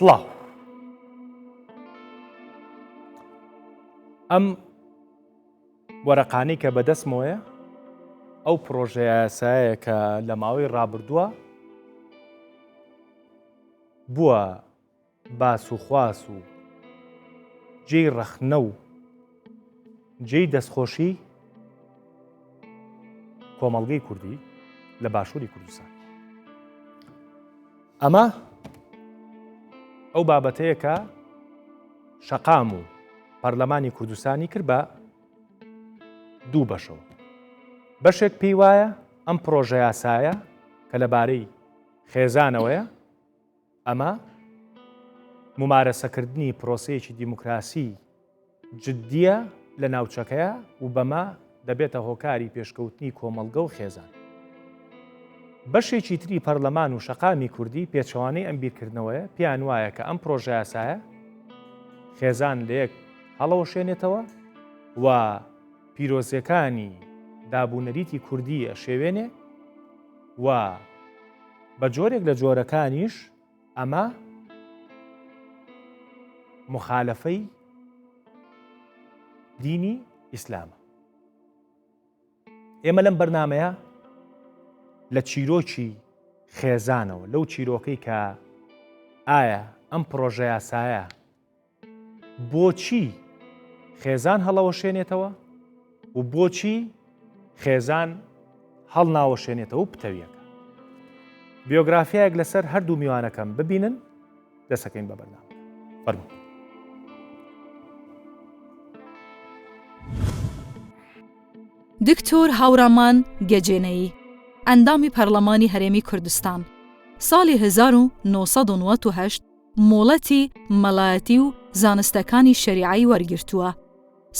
سڵاو ئەم وەرەقانەی کە بەدەستمەوەیە ئەو پرۆژە یاساییە کە لە ماوەی ڕابردووە بووە باس و خواس و جێی ڕەخنە و جێی دەستخۆشی کۆمەڵگەی کوردی لە باشووری کوردستان. ئەمە ئەو بابەتەیە کە شەقام و پەرلەمانی کوردستانی کرد بە دوو بەشەوە. بەشێک پێی وایە ئەم پرۆژە یاسایە کە لەبارەی خێزانەوەیە، ئەمە ممارەسەکردنی پرۆسەیەکی دیموکراسی جددیە لە ناوچەکەیە و بەمە دەبێتە هۆکاری پێشکەوتنی کۆمەڵگە و خێزان. بەشێکی تری پەرلەمان و شەقامی کوردی پێچەوانەی ئەم بیرکردنەوەیە پێیان وایە کە ئەم پرۆژە یاسایە خێزان لە یەک هەڵەوەشێنێتەوە و پیرۆزیەکانی دابوونەریتی کوردی ئەشێوێنێ و بە جۆرێک لە جۆرەکانیش ئەمە مخالەفەی دینی ئیسلامە. ئێمە لەم بەرنامەیە لە چیرۆکی خێزانەوە لەو چیرۆکەی کە ئایا ئەم پرۆژە یاسایە بۆچی خێزان هەڵەوەشێنێتەوە و بۆچی خێزان هەڵ ناوەشێنێتەوە و پتەویەکە. بیۆگرافیایەک لەسەر هەردوو میوانەکەم ببینن دەسەکەین بە بەرنامە. فەرموو. دکتۆر هاورامان گەجێنەیی، ئەندامی پەرلەمانی هەرێمی کوردستان، ساڵی 1998 مۆڵەتی مەلایەتی و زانستەکانی شەریعەی وەرگرتووە.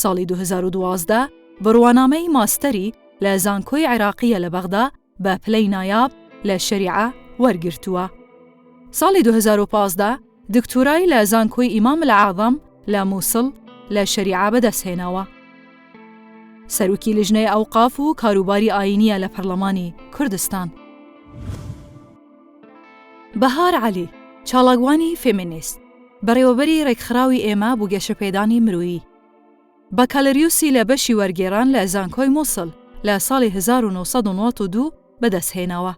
ساڵی 2012 بڕوانامەی ماستەری لە زانکۆی عێراقیە لە بەغدا بە پلەی نایاب لە شەریعە وەرگرتووە. ساڵی 2015 دکتۆرای لە زانکۆی ئیمام العاظەم لە مووسڵ لە شەریعە بەدەستهێناوە. سەرۆکی لیژنەی ئەوقاف و کاروباری ئاینیە لە پەرلەمانی کوردستان. بەهار عەلی، چاڵاگوانی فێمینیست، بەڕێوەبەری ڕێکخراوی ئێمە بۆ گەشەپێدانی مرۆیی. بەکالەریوسی لە بەشی وەرگێڕان لە زانکۆی مووسڵ لە ساڵی 1992 بەدەستهێناوە.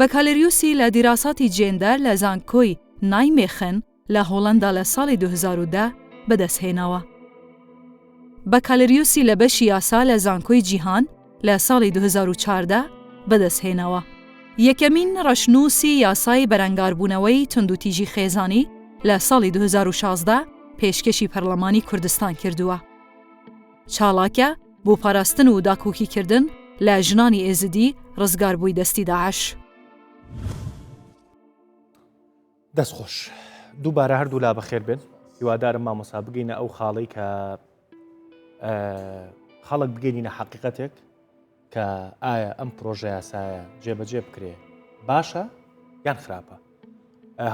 بەکالەریوسی لە دیراساتی جێندەر لە زانکۆی نایمێخن لە هۆڵەندا لە ساڵی 2010 بەدەستهێناوە. بەکالەریوسی لە بەشی یاسا لە زانکۆی جیهان لە ساڵی 2014 بەدەستهێناوە. یەکەمین ڕەشنووسی یاسای بەرەنگاربوونەوەی توندوتیژی خێزانی لە ساڵی 2016 پێشکەشی پەرلەمانی کوردستان کردووە. چاڵاکە بۆ پاراستن و داکۆکیکردن لە ژنانی ئێزدی ڕزگاربووی دەستی داعش. دەستخۆش، دووبارە هەردوو لا بەخێر بێن. هیوادارم مامۆستا بگەینە ئەو خاڵەی کە خەڵک بگەینە حەقیقەتێک کە ئایا ئەم پرۆژە یاسایە جێبەجێ بکرێ باشە یان خراپە.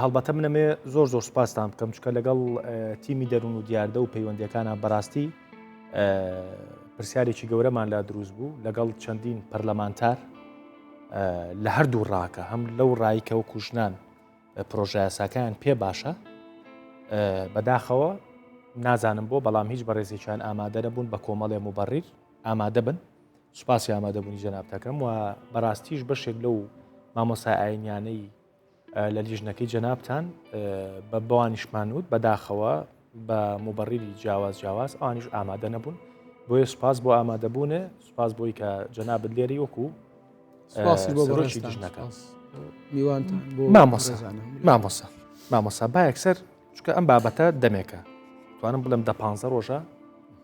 هەڵبەتە منەمێ زۆر سوپاستان بکەم چکە لەگەڵ تیمی دەروون و دیاردە و پەیوەندیەکانە بەڕاستی پرسیارێکی گەورەمان لا دروست بوو لەگەڵ چەندین پەرلەمانتار لە هەردوو ڕاکە، هەم لەو ڕایی کە وەکو ژنان پرۆژە یاساکەیان پێ باشە بەداخەوە نازانم بۆ، بەڵام هیچ بەڕێزێکیان ئامادە نەبوون بە کۆمەڵێ موبەڕیر ئامادە بن. سوپاسی ئامادەبوونی جەنابتەکەم و بەڕاستیش بەشێک لەو مامۆستا ئاینیانەی لە لیژنەکەی جەنابتان بە بەوانیشمانوت بەداخەوە بە موبەڕیری جیاواز ئەوانیش ئامادە نەبوون. بۆیە سوپاس بۆ ئامادەبوونێ، سوپاس بۆی کە جەنابت لێری وەکو سەرۆکی لیژنەکە. مامۆستا با یەکسەر چکە ئەم بابەتە دەمێکە توانم بڵێم 15 ڕۆژە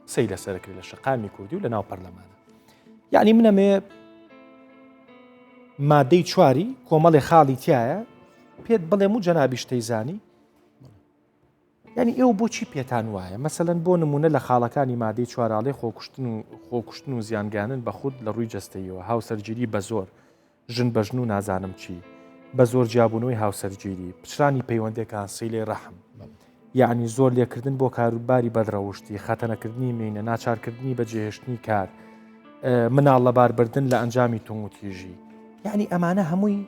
سەی لەسەرکرێت لە شەقامی کوردی و لە ناو پەرلەمانە. یعنی منەمێ مادەی چواری کۆمەڵی خاڵی تایە پێت بڵێم و جەنابیش تەیزانی. یعنی ئێوە بۆچی پێتان وایە مەسەلەن بۆ نمونە لە خاڵەکانی مادەی چواراڵێ خۆکوشتن و زیانگانن بە خود لە ڕووی جەستەیەوە، هاوسەرگیری بە زۆر، ژن بەژن و نازانم چی، بە زۆر جیابوونەوەی هاوسەرگیری، پچرانی پەیوەندەکان، سیلەی ڕەحم، یعنی زۆر لێکردن بۆ کاروباری بەدڕەوشتی، خەتەنەکردنی مینە، ناچارکردنی بە جێهێشتنی کار، مناڵ لەباربردن لە ئەنجامی توموتیژی. یعنی ئەمانە هەمووی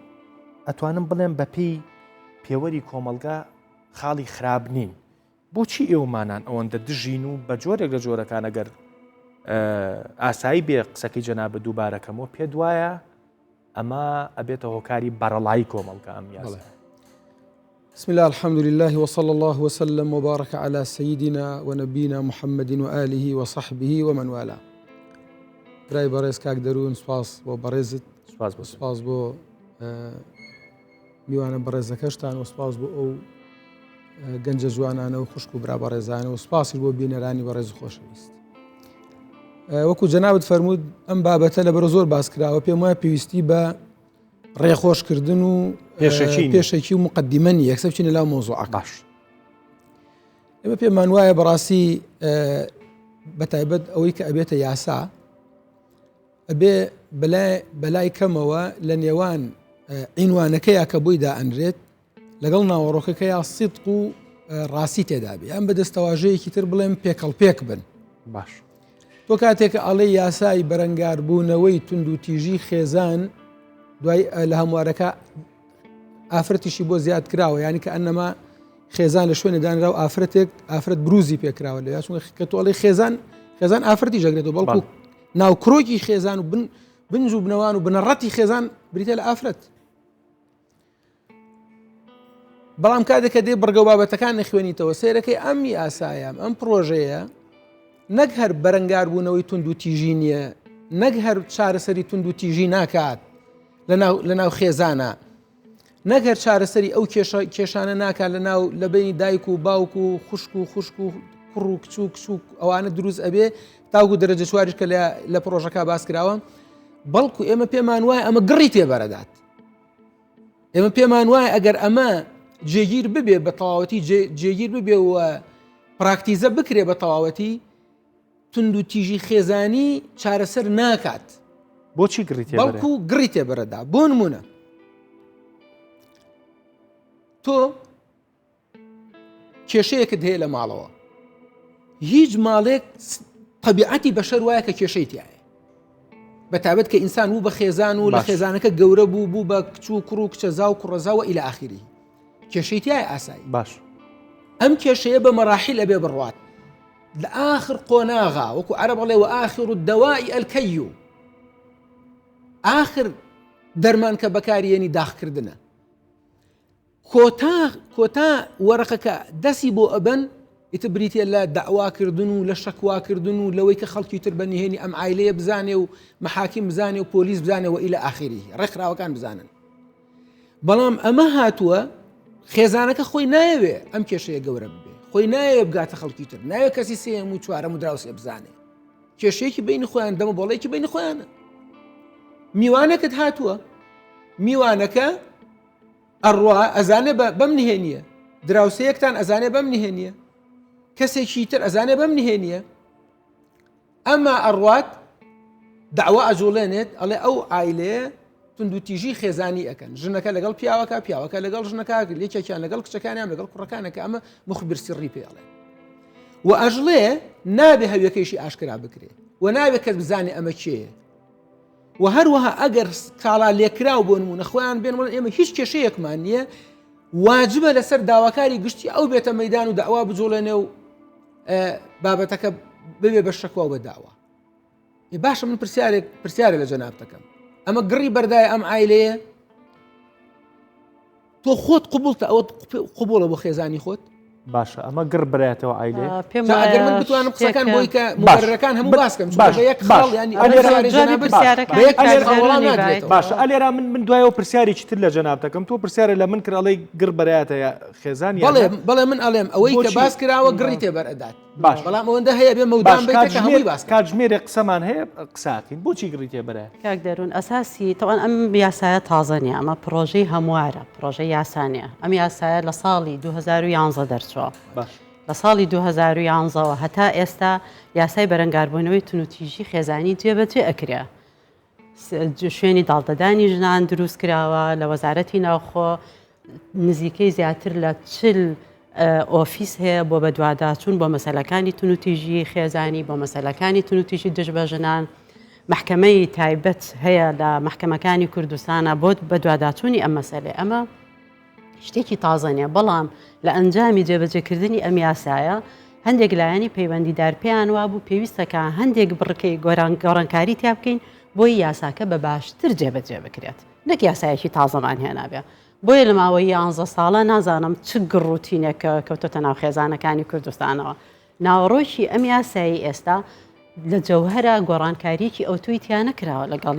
ئەتوانم بڵێم بە پێی پێوەری کۆمەلگا خاڵی خراپ نین بۆچی ئێوەمانان ئەوەندە دژین و بە جۆرێک لە جۆرەکان ئەگەر ئاسایی بێ قسەکەی جەنابە دووبارەکەمەوە پێ وایە ئەمە ئەبێتە هۆکاری بەرەڵایی کۆمەڵگە ئەم یاسا. بسم الله الحمد لله وصلى الله وسلم وبارك على سيدنا ونبينا محمد وآله وصحبه ومن والاه. برای بەڕێز کاک دەروون سپاس بۆ بەڕێزت، سپاس بۆ میوانە بەڕێزەکەشتان و سپاس بۆ ئەو گەنجە جوانانە و خوشک و برا بەڕێزانە و سپاسی بۆ بینەرانی بەڕێز و خۆشەویست. وەکو جەنابت فەرموود ئەم بابەتە لەبەرە زۆر باس کراوە، پێم وایە پێویستی بە ڕێخۆشکردن و پێشێکی و مقدمەنی یەکسە بچینە لاو مۆزوعەکە. باش ئێمە پێمان وایە بەڕاستی بەتایبەت ئەوەی کە ئەبێتە یاسا ئەبێ بەلای کەمەوە لە نێوان عینوانەکەیە کە بۆی دائەنرێت لەگەڵ ناوەڕۆکەکەیە سیدق و ڕاستی تێدا بێ، ئەم بەدەستەواژەیەکی تر بڵێم پێکەڵپێک بن. باش تۆ کاتێکە ئەڵێ یاسای بەرەنگاربوونەوەی تونند و تیژی خێزان دوای لە هەموارەکە ئافرەتیشی بۆ زیاد کراوە، یعنی کە ئەنەما خێزان لە شوێنە دانرا و ئافرەت بروزی پێکراوە لە یاچون کە تۆڵی خێزان ئافرەتی ژەگرێتەوە، بەڵکو ناوکرۆکی خێزان و بنج و بنەوان و بنەڕەتی خێزان بریتە لە ئافرەت. بەڵام کاتێکە دێ بڕگە و بابەتەکان نەخوێنیتەوە سیرەکەی ئەم یاسایە ئەم پرۆژەیە نەک هەر بەرەنگاربوونەوەی تونند و تیژی نییە، نەک هەر چارەسەری تونند و تیژی ناکات لە ناو خێزانە، نەک هەر چارەسەری ئەو کێشانە ناکات لە بینی دایک و باوک و خوشک و کوڕ و کچوک ئەوانە دروست ئەبێ تاوکو دەرەجە چواریش کە لە پرۆژەکە باس کراوە. بەڵکو ئێمە پێمان وایە ئەمە گڕی تێبەرەدات، ئێمە پێمان وایە ئەگەر ئەمە جێگیر ببێ بە تەواوەتی جێگیر ببێ و پراکتیزە بکرێ بە تەواوەتی تونند و تیژی خێزانی چارەسەر ناکات. بۆچی گڕی تێبەرە؟ بەڵکو گڕی تێبەرەدا. بۆ نمونە تۆ کێشەیەکت هەیە لە ماڵەوە، هیچ ماڵێک طبیعەتی بەشەر وایە کە کێشەی تایە، بەتابەت کە ئینسان بوو بە خێزان و لە خێزانەکە گەورە بوو بە کچ و کوڕ و کچەزا و کوڕەزاوە ئیلە ئاخری کێشەی تایە ئاسایی. باش ئەم کێشەیە بە مەراحیل ئەبێ بڕوات لە ئاخر قۆناغا، وەکو عەرەب بڵێ و ئاخر الدەوائی ئەلکەیو، ئاخر دەرمان کە بەکارهێنی داخکردنە. کۆتا وەرەقەکە دەستی بۆ ئەبەن ئیتر بریتە لە داواکردن و لە شەکواکردن و لەوەی کە خەڵکی تر بەنهێنی ئەم عایلەیە بزانێ و مەحاکیم بزانێ و پۆلیس بزانێەوە ئیلە ئاخری ڕێکخراوەکان بزانن. بەڵام ئەمە هاتووە خێزانەکە خۆی نایەوێ ئەم کێشەیە گەورە ببێ، خۆی نایەوێ بگاتە خەڵکی تر، نایەوێ کەسی سێم و چوارەم و دراوسێ بزانێ، کێشەیەکی بینی خۆیان دەمە بۆڵەیەکی بینی خۆیانە. میوانەکەت هاتووە، میوانەکە ئەڕوا ئەزانێ بەم نهێنیە، دراوسەیەکتان ئەزانێ بەم نهێنیە، کەسێکی تر ئەزانێ بەم نهێنیە، ئەمما ئەڕوات داوا ئەجوڵێنێت ئەڵێ ئەو عایلەیە تونند و تیژی خێزانی ئەکەن، ژنەکە لەگەڵ پیاوەکە لەگەڵ ژنەکە، لێکێکیان لەگەڵ کچەکانیان لەگەڵ کوڕەکانەکە، ئەمە مخبر سری پێڵێ و ئەژڵێ نابێ هەویەکەیشی ئاشکرا بکرێ و نابێت کەس بزانێ ئەمە کێیە. و هەروەها ئەگەر کاڵا لێکراو بۆ نمونە خۆیان بێن ئێمە هیچ کێشەیەکمان نییە، واجبە لەسەر داواکاری گشتی ئەو بێتە مەیدان و داوا بجوڵێنێ و بابەتەکە ببێ بە شەکوا و بە داوا. باشە من پرسیارێک لە جەنابەتەکەم، ئەمە گڕی بەردایە ئەم عایلەیە؟ تۆ خۆت قبولتە ئەوە قبولە بۆ خێزانی خۆت؟ باشە ئەمە گڕ برایەتەوە عایلێ. ئەگەر من بتوانم قسەکان بۆی کە مبررەکان هەموو باسکەم باشە ئەلێرا من دوایەوە پرسیارێکی تر لە جەنابەتەکەم، تۆ پرسیارە لە من کراڵی گڕ بەرایەتە خێزانی؟ بەڵێ من ئەڵێم ئەوەی کە باس کراوە گڕی تێبەرئەدات. باش بەڵام ئەوەندە هەیە بێ مەودام بێت کە هەمووی باس کاتژمێرێک قسەمان هەیە قساکەین بۆچی گڕی تێبەرە؟ کاک دەروون ئەساسی تەوان ئەم یاسایە تازە نیە، ئەمە پرۆژەی هەموارە، پرۆژەی یاسانیە. ئەم یاسایە لە ساڵی 2011 دەرچووە. لە ساڵی 2011ەوە هەتا ئێستا یاسای بەرەنگاربوونەوەی تونوتیژی خێزانی توێبەتێ ئەکرا، شوێنی داڵدەدانی ژنان دروست کراوە لە وەزارەتی ناوخۆ، نزیکەی زیاتر لە 40 ئۆفیس هەیە بۆ بەدواداچوون بۆ مەسەلەکانی تونوتیژی خێزانی، بۆ مەسەلەکانی تونوتیژی دژ بە ژنان. محکەمەی تایبەت هەیە لە محکەمەکانی کوردستانە بۆ بەدواداچوونی ئەم مەسەلێ. ئەمە شتێکی تازەنیە بەڵام لە ئەنجامی جێبەجێکردنی ئەم یاسایە هەندێک لایەنی پەیوەندیدار پێیان وابوو پێویستەکە هەندێک بڕکەی گۆڕانکاری تیا بکەین بۆی یاساکە بە باشتر جێبەجێ بکرێت نەک یاسایەکی تازەمان هێنابێ بۆیە لە ماوەی 11 ساڵە نازانم چ گڕوتینێکە کەوتۆتە ناو خێزانەکانی کوردستانەوە ناوەڕۆیشی ئەم یاسایی ئێستا لە جەوهرە گۆڕانکاریکی ئەوتوی تیان نەکراوە لەگەڵ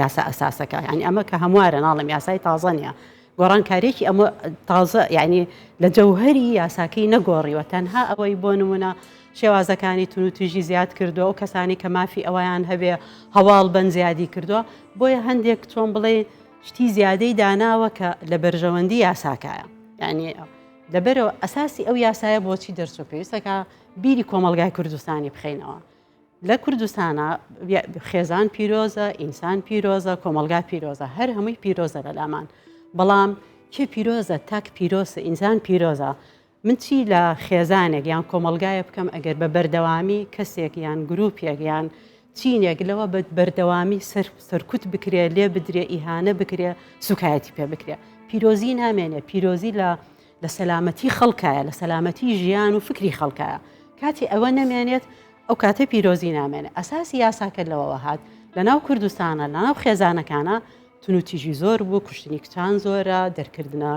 یاسا ئەساسەکە یعنی ئەمە کە هەموارە ناڵم یاسای تازە نیە گۆڕانکاریکی ئەمە تازە یعنی لە جەوهری یاساکەی نەگۆڕیوە تەنها ئەوەی بۆ نمونە شێوازەکانی تون و توژی زیاد کردووە و کەسانی کە مافی ئەویان هەبێ هەواڵ بەن زیادی کردووە بۆیە هەندێک چۆن بڵێ شتی زیادەی داناوە کە لە بەرژەوەندی یاساکایە یعنی لەبەرەوە ئەساسی ئەو یاسایە بۆچی دەرچوو پێویستەکە بیری کۆمەلگای کوردستانی بخەینەوە لە کوردستانە خێزان پیرۆزە ئینسان پیرۆزە کۆمەلگا پیرۆزە هەر هەمووی پیرۆزە لە لامان بەڵام کێ پیرۆزە تاک پیرۆزە ئینسان پیرۆزە من چی لە خێزانێک یان کۆمەلگایە بکەم ئەگەر بە بەردەوامی کەسێک یان گروپێک یان چینێک لەوە بە بەردەوامی سەرکوت بکرێ لێ بدرێ ئیهانە بکرێ سوکایەتی پێ بکرێ پیرۆزی نامێنێ پیرۆزی لە سەلامەتی خەڵکایە لە سەلامەتی ژیان و فکری خەڵکایە کاتی ئەوە نەمێنێت ئەو کاتە پیرۆزی نامێنێت ئەساسی یاساکە لەوەوە هات لە ناو کوردستانە لە ناو خێزانەکانە تونوتیژی زۆر بوو کوشتنی کچان زۆرە دەرکردنە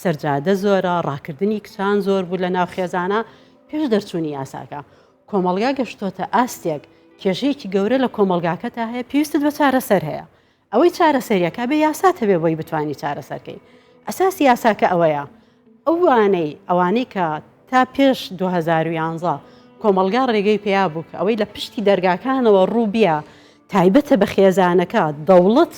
سەرجادە زۆرە ڕاکردنی کچان زۆر بوو لە ناو خێزانە پێش دەرچوونی یاساکە کۆمەلگا گەشتۆتە ئاستێک کێژەیەکی گەورە لە کۆمەلگاکەتا هەیە پێویستت بە چارەسەر هەیە ئەوەی چارەسەریەکە بێ یاسات هەبێ بۆی بتوانانی چارەسەرکەی ئەساسی یاساکە ئەوەیە ئەوانەی کە تا پێش 2011 کۆمەلگا ڕێگەی پێیا بوو کە ئەوەی لە پشتی دەرگاکانەوە ڕووبیە تایبەتە بە خێزانەکە دەوڵەت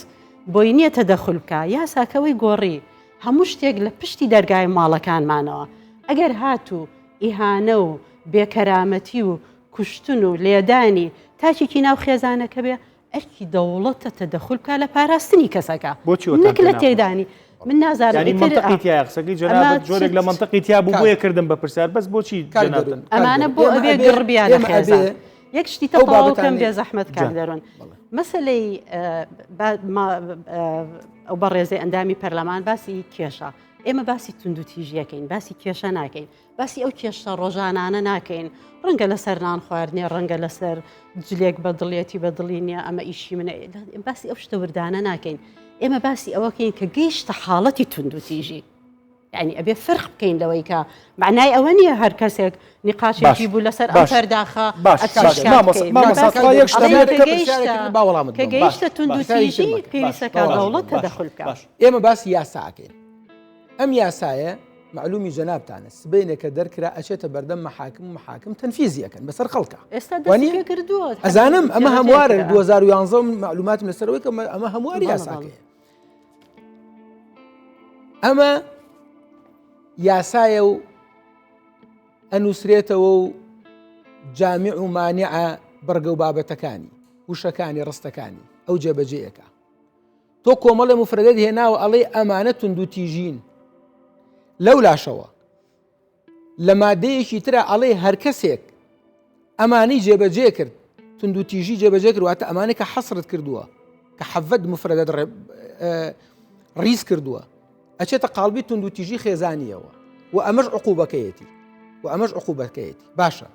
بۆی نییە تەدەخل بکە یاساکەوەی گۆڕی هەموو شتێک لە پشتی دەرگای ماڵەکانمانەوە ئەگەر هاتوو ئیهانە و بێکەرامەتی و کوشتن و لێدانی تاچێکی ناو خێزانەکە بێ ئەرکی دەوڵەتە تەدەخل بکە لە پاراستنی کەسەکە نەک لە تێدانی من نازانم جۆرێک لە منطقی تیا بوو بۆیە کردم بە پرسیار بەس بۆچی ئەمانە بۆ ئەبێ گڕبیان لە خێزان یەک شتی تەواوکەم بێ زەحمەت کار دەرون مەسلەی ئەو بەڕێزەی ئەندامی پەرلەمان باسی کێشە ئێمە باسی توندوتیژیەکەین باسی کێشە ناکەین باسی ئەو کێشە ڕۆژانانە ناکەین ڕەنگە لەسەر نان خواردنێ ڕەنگە لەسەر جلێک بە دڵێتی بە دڵی نییە ئەمە ئیشی منە باسی ئەو شتە وردانە ناکەین ئێمە باسی ئەوەکەین کە گەیشتە حاڵەتی توندوتیژی یعنی ئەبێ فەرق بکەین لەوەی کە معنای ئەوە نییە هەر کەسێک نقاشێکی بوو لەسەر ئەم پەرداخە کە گەیشتە توندوتیژی پێویستەکە دەوڵەت تەدەخل بکە ئێمە باسی یاساکەین ئەم یاسایە معلومی جەنابتانە سبەینێکە دەرکرا ئەچێتە بەردەم محاکم تەنفیزیەکەن بەسەر خەڵکە ئێستا دەستی کردووە ئەزانم ئەمە هەموارە 2011 معلوماتم لەسەرەوەی کە ئەمە هەمواری یاساکەیە ئەمە یاسایە و ئەنووسرێتەوە و جامع و مانعە بەرگە و بابەتەکانی وشەکانی ڕستەکانی ئەو جێبەجێیەکە تۆ کۆمەڵێ مفرەدەت هێناوە ئەڵێ ئەمانە توندوتیژین لەو لاشەوە لە مادەیەکی ترە ئەڵێ هەر کەسێک ئەمانەی جێبەجێ کرد توندوتیژی جێبەجێ کردواتە ئەمانەی کە حەسرت کردووە کە حەڤەت مفرەدەت ڕیز کردووە ئەچێتە قاڵبی توندوتیژی خێزانیەوە و ئەمەش عقوبەکەیەتی باشە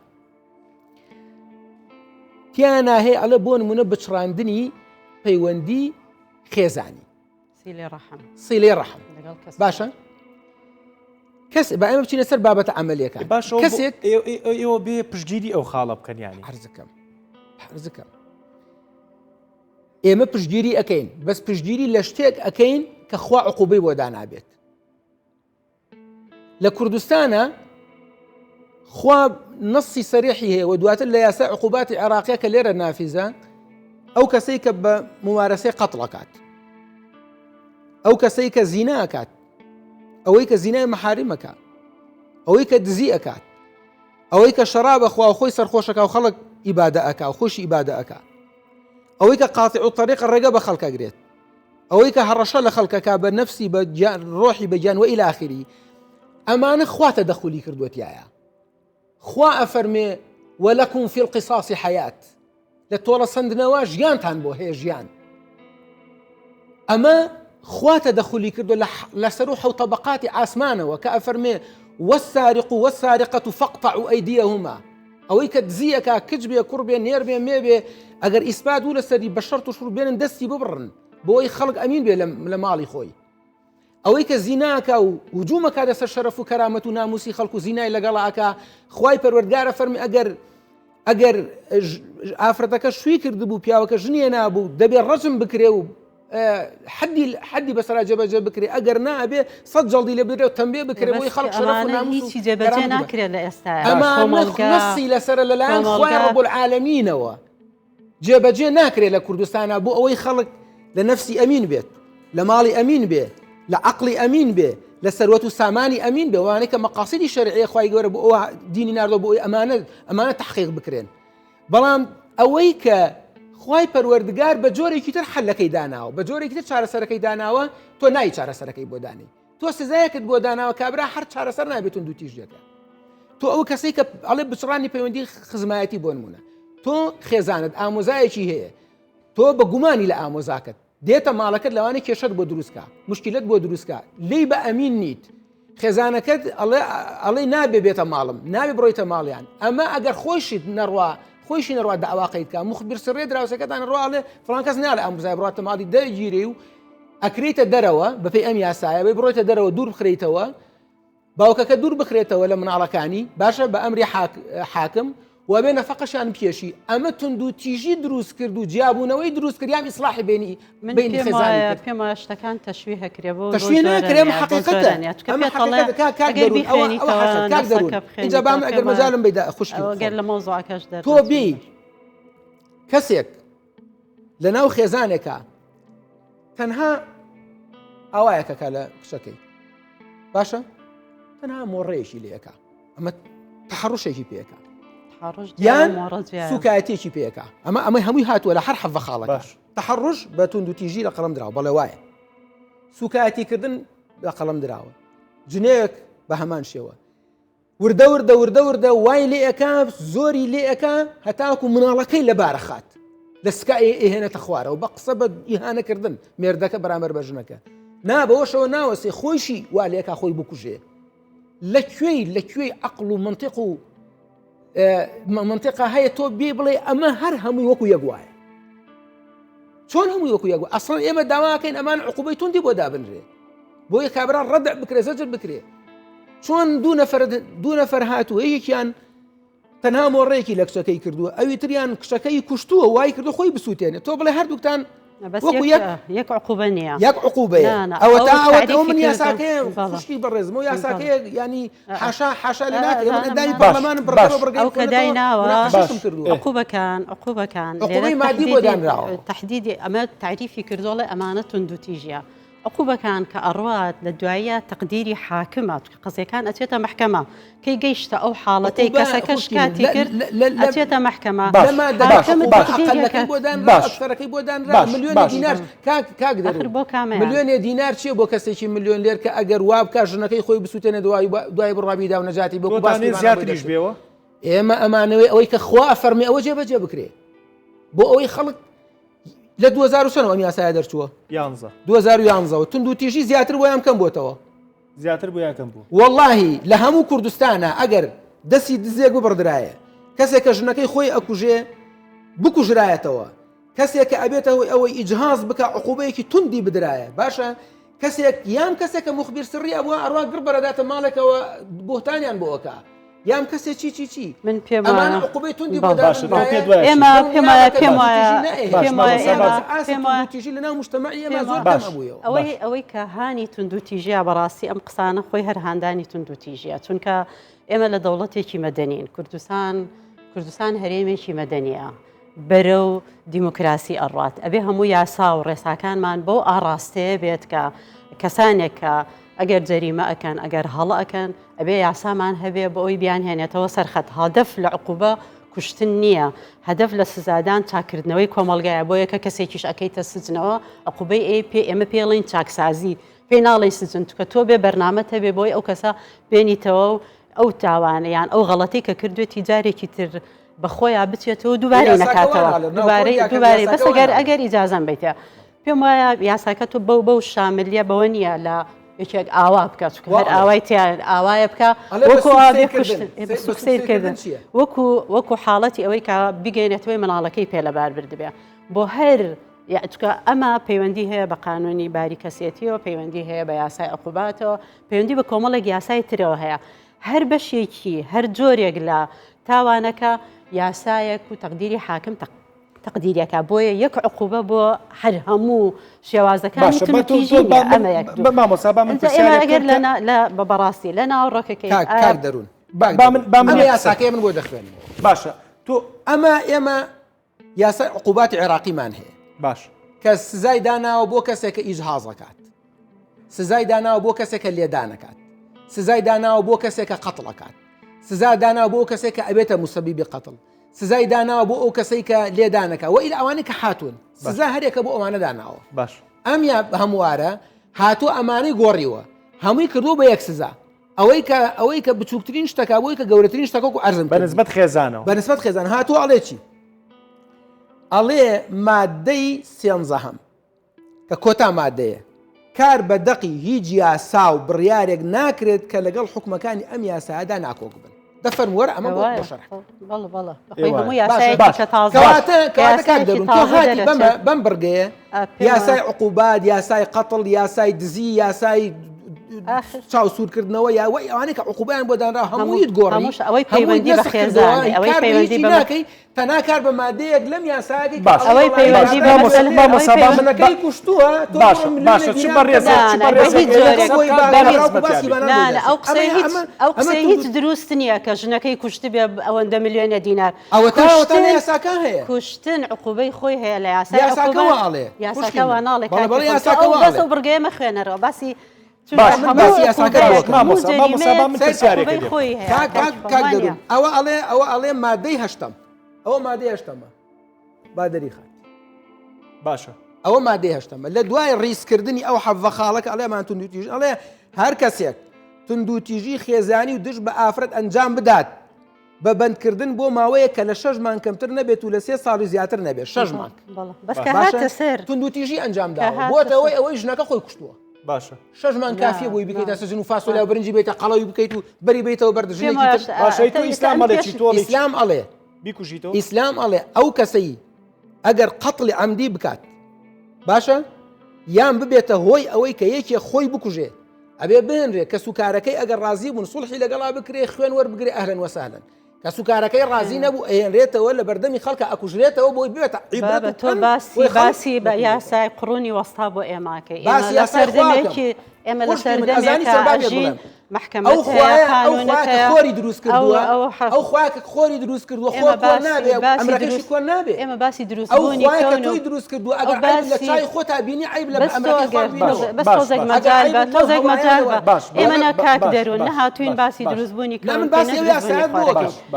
تیان ناهەیە ئەڵێ بۆ نمونە بچڕاندنی پەیوەندی خێزانی سیلەی ڕەحم باشە کەس بە ئێمە بچینە سەر بابەتە عەمەلیەکە کەسێک ئێوە بێ پشتگیری ئەو خاڵە بکەنیانی حرزەکەم ئێمە پشتگیری ئەەکەین بەس پشتگیری لە شتێک ئەەکەین کە خوا عقوبەی بۆ دانابێت لە کوردستانە خوا نەسی سەریحی هەیە و دواتر لە یاسا عقوباتی عێراقیە کە لێرە نافیزە ئەو کەسەی کە بە ممارەسەی قەتڵەکات ئەو کەسەی کە زینا ئەکات ئەوەی کە زینای مەحاریمەکە ئەوەی کە دزی ئەکات ئەوەی کە شەرابە خوا خۆی سەرخۆشەکە و خەڵک ئیبادە ئەکا و خۆشی ئیبادە ئەکا ئەوەی کە قاتع و طەریق ڕێگە بە خەڵکەگرێت ئەوەی کە هەڕەشە لە خەڵکەکە بە نەفسی بە ڕۆحی بەگیان و ئیلی ئاخری ئەمانە خوا تەدەخولی کردووەتیایە خوا ئەفەرمێ وەلەکم فی القصاص حەیات لە تۆڵە سندنەوە ژیانتان بۆ هەیە ژیان ئەمە خواتە دەخولی کردو لەسەر و حەوت طبقاتی ئاسمانەوە کە ئەفەرمێ والسارق والسارقة فاقطعوا أيديهما ئەوەی کە دزیەکە کچ بێ کوڕ بێ نێر بێ مێ بێ ئەگەر ئیسپات و لەسەری بە شەرت و شوڕ بێنن دەستی ببڕن بۆی خەڵک ئەمین بێ لە ماڵی خۆی ئەوەی کە زیناکە و هجوومەکە لەسەر شەرەف و کەرامەت و ناموسی خەڵک و زینای لەگەڵاکە خوای پەروەردگارە فەرمی ئەگەر ئافرەتەکە شووی کردبوو پیاوەکە ژنیە نابوو دەبێ ڕەجم بکرێ و حدی بەسەرا جێبەجێ بکرێ ئەگەر نابێ 100 جەڵدی لێ بدرێ و تەنبێ بکرێ بۆی خەڵک شەرەف و ناموس هیچی جێبەجێ ناکرێت لە ئێستا ئەمانە نەسی لەسەرە لەلایەن خوای ڕەب العالەمینەوە جێبەجێ ناکرێت لە کوردستانە بۆ ئەوەی خەڵک لە نەفسی ئەمین بێت لە ماڵی ئەمین بێ لە عەقڵی ئەمین بێ لە سەروەت و سامانی ئەمین بێ وانەی کە مەقاصدی شەرعی خوای گەورە بۆ ئەوە دینی ناردۆ بۆ ئەوەی ئەمانە تەحقیق بکرێن بەڵام ئەوەی کە خوای پەروەردگار بە جۆرێکی تر حەلەکەی داناوە بە جۆرێکی تر چارەسەرەکەی داناوە تۆ نای چارەسەرەکەی بۆ دانی تۆ سزایەکت بۆ داناوە کابرا هەر چارەسەر نابێتون دوو تیژەکە تۆ ئەو کەسەی کە ئەڵێ بچڕانی پەیوەندی خزمایەتی بۆ نمونە تۆ خێزانت ئامۆزایەکی هەیە تۆ بە گومانی لە ئامۆزاکەت دێتە ماڵەکەت لەوانەیە کێشەت بۆ دروستکە مشکلت بۆ دروستکە لی بە ئەمین نیت خێزانەکەت ئەڵێ نابێ بێتە ماڵم نابێ بڕۆیتە ماڵیان ئەمە ئەگەر خۆشیت خۆشی نەڕوا داواقیتکە مخبر سڕێ دراوسەکەتان ڕواڵێ فڵان کەس نالە ئەمزای بڕاتە ماڵی دەگیری و ئەکرێتە دەرەوە بەپێی ئەم یاسایە بێ بڕۆیتە دەرەوە دوور بخرێتەوە باوکەکە دوور بخرێتەوە لە مناڵەکانی باشە بە ئەمری حاکم و بێنە فەقەشیان پێشی ئەمە تند و تیژی دروست کرد و جیابوونەوەی دروست کرد یان ئیسلاحی بینی خێزانی پێم وایە شتەکان تەشویه هەکرێ بۆ تەشویه ناکرێ حقیقەتە اینجا بام ئەگەر مەجالم بێدا خوشکی ئەگەر لە مۆزوعەکەش تۆ بی کەسێک لە ناو خێزانێکە تەنها ئاوایەکەکە لە کشەکەی باشە تەنها مۆڕەیەکی لێەکە ئەمە تەحڕوشێکی پێەکە یان سوکایەتێکی پێەکە ئەمە هەمووی هاتووە لە هەر حەڤە خاڵەکەش تەحڕوش بە تند و تیژی لە قەڵەم دراوە بەڵێ وایە سوکایەتیکردن لە قەڵەم دراوە جنێک بە هەمان شێوە وردە وای لێەکە زۆری لێەکە هەتاکو مناڵەکەی لە بارەخات لە سکای ئێهێنێتە خوارەوە بە قسە بە ئیهانەکردن مێردەکە بەرامبەر بە ژنەکە بەوەشەوە ناوەسێ خۆشی وا لێەکە خۆی بکوژێ لەکوێی عەقڵ و منطق و منطقە هەیە تۆ بێ بڵێ ئەمە هەر هەمووی وەکو یەک وایە چۆن هەمووی وەکو یەک ئەسڵ ئێمە داواکەین ئەمان عقوبەی توندی بۆ دابنرێ بۆ یە کابرا ڕەدع بکرێ زەجر بکرێ چۆن دوو نەفەر هاتووە یەکیان تەنها مۆڕەیەکی لە کچەکەی کردووە ئەوی تریان کشەکەی کوشتووە وای کردو خۆی بسووتێنێ تۆ بڵێ هەردووکتان وەکو یەک عقوبە نییە یەک عقوبەیە ئەوە من یاساکەیە خوشکی بەڕێزم و یاساکەیە ینی حاشا لە ناکەدانی پەرلەمانم ئەو کە دایناوە عقوبەکان عقوبەی مادی بۆ دانراوە تحدیدی ئەمە تعریفی کردوڵێ ئەمانە تند و تیژە عقوبەکان کە ئەڕوات لە دوایە تەقدیری حاکمات قسەکان ئەچێتە محکەمە کەی گەیشتە ئەو حاڵەتەی کەسەکەش کاتی کرد ئەچێتە محکەمە بۆ دانرا ملیۆنی دینار بۆ کامە ملیۆنی دینار چیە بۆ کەسێکی ملیۆن لێر کە ئەگەر واب کا ژنەکەی خۆی بسووتێنە دوای بڕابیدا و نەجاتی بۆ زیاتریش بێەوە ئێمە ئەمانەوەی ئەوەی کە خوا فەرمی ئەوە جێبەجێ بکرێ بۆ ئەوەی خەڵک لە 2000 ئەم یاسایە دەرچووە 2011 تند و تیژی زیاتر بۆ یان کەم بۆتەوە زیاتر بۆ یاکەم بوو واللهی لە هەموو کوردستانە ئەگەر دەستی دزێک ببڕدرایە کەسێک کە ژنەکەی خۆی ئەکوژێ بکوژرایەتەوە کەسێک کە ئەبێتەوەی ئەوەی ئیجهاز بکە عقوبەیەکی توندی بدرایە باشە کەسێک یان کەسێک کە مخبیر سڕی ئەوە ئەڕوا گر بەرەداتە ماڵێکەوە بۆتانیان بۆەکە یان کەسێکی چی من پێم ئەمانە عقوبەی توندی بۆ ئێمە پێم وایە تیژی لەناو مجتەمەعی ئێمە زۆر کەم بوویەوە ئەوەی کە هانی تند و تیژە بەڕاستی ئەم قسانە خۆی هەر هاندانی تند و تیژە چونکە ئێمە لە دەوڵەتێکی مەدەنین کوردستان هەرێمێکی مەدەنیە بەرەو دیموکراسی ئەڕات ئەبێ هەموو یاسا و ڕێساکانمان بۆ ئاڕاستەیە بێت کە کەسانێک کە ئەگەر جەریمە ئەکەن ئەگەر هەڵە ئەکەن ئەبێ یاسامان هەبێ بە ئەوی بیان هێنێتەوە سەرخەت هەدەف لە عقوبە کوشتن نییە هەدەف لە سزادان چاکردنەوەی کۆمەلگایە بۆ یەکە کەسێکیش ئەەکەیتە سجنەوە عقوبەی ئێمە پێڵین چاکسازی پێ ناڵی سجن کە تۆ بێ بەرنامەت هەبێ بۆی ئەو کەسە بێنیتەوە و ئەو تاوانەیان ئەو غەڵەتی کە کردوێتی جارێکی تر بەخۆیان بچێتەوە دووبارەی نەکاتەوە دووبارەی بەس ئەگەر ئیجازەم بیتە پێم وایە یاساکە تۆ بەو شاملیە بەوە نییە لە یەکێک ئاوا بکات هەر ئاوای تیان ئاوایە بکە وەکو ئاوێ کوشتن سوکسیرکردن وەکو حاڵەتی ئەوەی کە بگەینێتەوەی مناڵەکەی پێ لەبار بردبێ بۆ هەر چکە ئەمە پەیوەندی هەیە بە قانونی باری کەسێتیەوە پەیوەندی هەیە بە یاسای عقوباتەوە پەیوەندی بە کۆمەڵێک یاسای ترەوە هەیە هەر بەشێکی هەر جۆرێک لە تاوانەکە یاسایەک و تەقدیری حاکم تەقدیریەکە بۆیە یەک عقوبە بۆ هەر هەموو شێوازەکانی ئەمەگەر لە بەڕاستی لە ناو ڕۆکەکەی کار دەروون یاساکەی من بۆ دەخوێنم باشە تۆ ئێمە یاسای عقوباتی عێراقیمان هەیە باش کە سزای داناوە بۆ کەسێکە ئیجهازەکات سزای داناوە بۆ کەسێکە لێدانەکات سزای داناوە بۆ کەسێکە قەتڵەکات سزای داناوە بۆ کەسێکە ئەبێتە موسەبیبی قەتڵ سزای داناوە بۆ ئەو کەسەی کە لێدانەکە و ئیل ئەوانەی کە هاتوون سزا هەرێکە بۆ ئەوانە داناوە باش ئەم هەموارە هاتووە ئەمانەی گۆڕیوە هەمووی کردووە بە یەک سزا ئەوەی کە بچووکترین شتەکە بۆی کە گەورەترین شتەکە و ئەرزم بەنسبەت خێزانەوە بەنسبەت خێزان هاتووە ئەڵێ چی ئەڵێ مادەی سێنزەهەم کە کۆتا مادەیە کار بە دەقی هیچ یاسا و بڕیارێک ناکرێت کە لەگەڵ حکومەکانی ئەم یاسادا ناکۆک بن دەفەرموەرە ئەمە بۆ شەرح بەم بڕگەیە یاسای عقوبات یاسای قەتڵ یاسای دزی یاسای چاو سوورکردنەوە یاوەی ئەوانەی کە عقوبیان بۆ دانرا هەموویت گۆڕی ئەوەی پەیوەندی بە خێزان ئەوەی پەیوەندی ناکەی تەنا کار بە مادەیەک لەم یاساگەی ئەوەی پەیوەندی بەمەسەبەی کوشتووە باشە چ بەڕێزە ئەو قسەی هیچ دروست نییە کە ژنەکەی کوشت بێ ئەوەندە ملیۆنە دینار یاساکان هەیە کوشتن عقوبەی خۆی هەیە لە یاساکەوەڵێ یاساکەوە ناڵێ بەس و بڕگەیە مەخوێنەرەوە باسی ئەوە ئەڵێ مادەی هەشتم ئەوە مادەی هەشتمە بادەری خات باشە ئەوە مادەی هەشتمە لە دوای ڕیسکردنی ئەو حەڤە خاڵەکە ئەڵێمان توندوتیژ ئەڵێ هەر کەسێک توندوتیژی خێزانی و دژ بە ئافرەت ئەنجام بدات بە بەندکردن بۆ ماوەیە کە لە 6 مانگ کەمتر نەبێت و لە 3 ساڵی زیاتر نەبێت 6 مانگ توندوتیژی ئەنجامدا بۆتەوەی ئەوەی ژنەکە خۆی کوشتووە باشە 6 مان کافیە بۆی بکەیتە سەجن و فاسۆلا و برنجی بێتە قەڵەوی بکەیت و بەری بێتەوە بەردەژنێکی باشەی تۆ ئیسلام مەڵێکی تۆ ئیسلام ئەڵێ بیکوژیتەوە ئیسلام ئەڵێ ئەو کەسەی ئەگەر قەتڵی عەمدی بکات باشە یان ببێتە هۆی ئەوەی کە یەکێ خۆی بکوژێ ئەبێ بهێنرێ کە سوکارەکەی ئەگەر ڕازی بوون سوڵحی لەگەڵا بکرێ خوێن وەربگرێ ئەهلەن وەسەهلەن کە سوکارەکەی ڕازی نەبوو ئەهێنرێتەوە لە بەردەمی خەڵکە ئەکوژرێتەوە بۆی بێتە تۆ باسی بە یاسای قڕوونی وەستا بۆ ئێماکەی ئێمە لە سەردەمێکی ئێمە لە سەردەمێکژین خۆری دروست کردووە ئەو خواکە خۆری دروست کردووە ئەمەکەشی کۆن نابێت ئێمە باسی دروستبوونی تۆی دروست کردووە ئەگەر لە چای خۆتا بینی عیب لە بەس تۆزێک مەجال بە تۆزێک مەجال بە ئێمە نەکاک دەروون نەهاتووین باسی دروستبوونی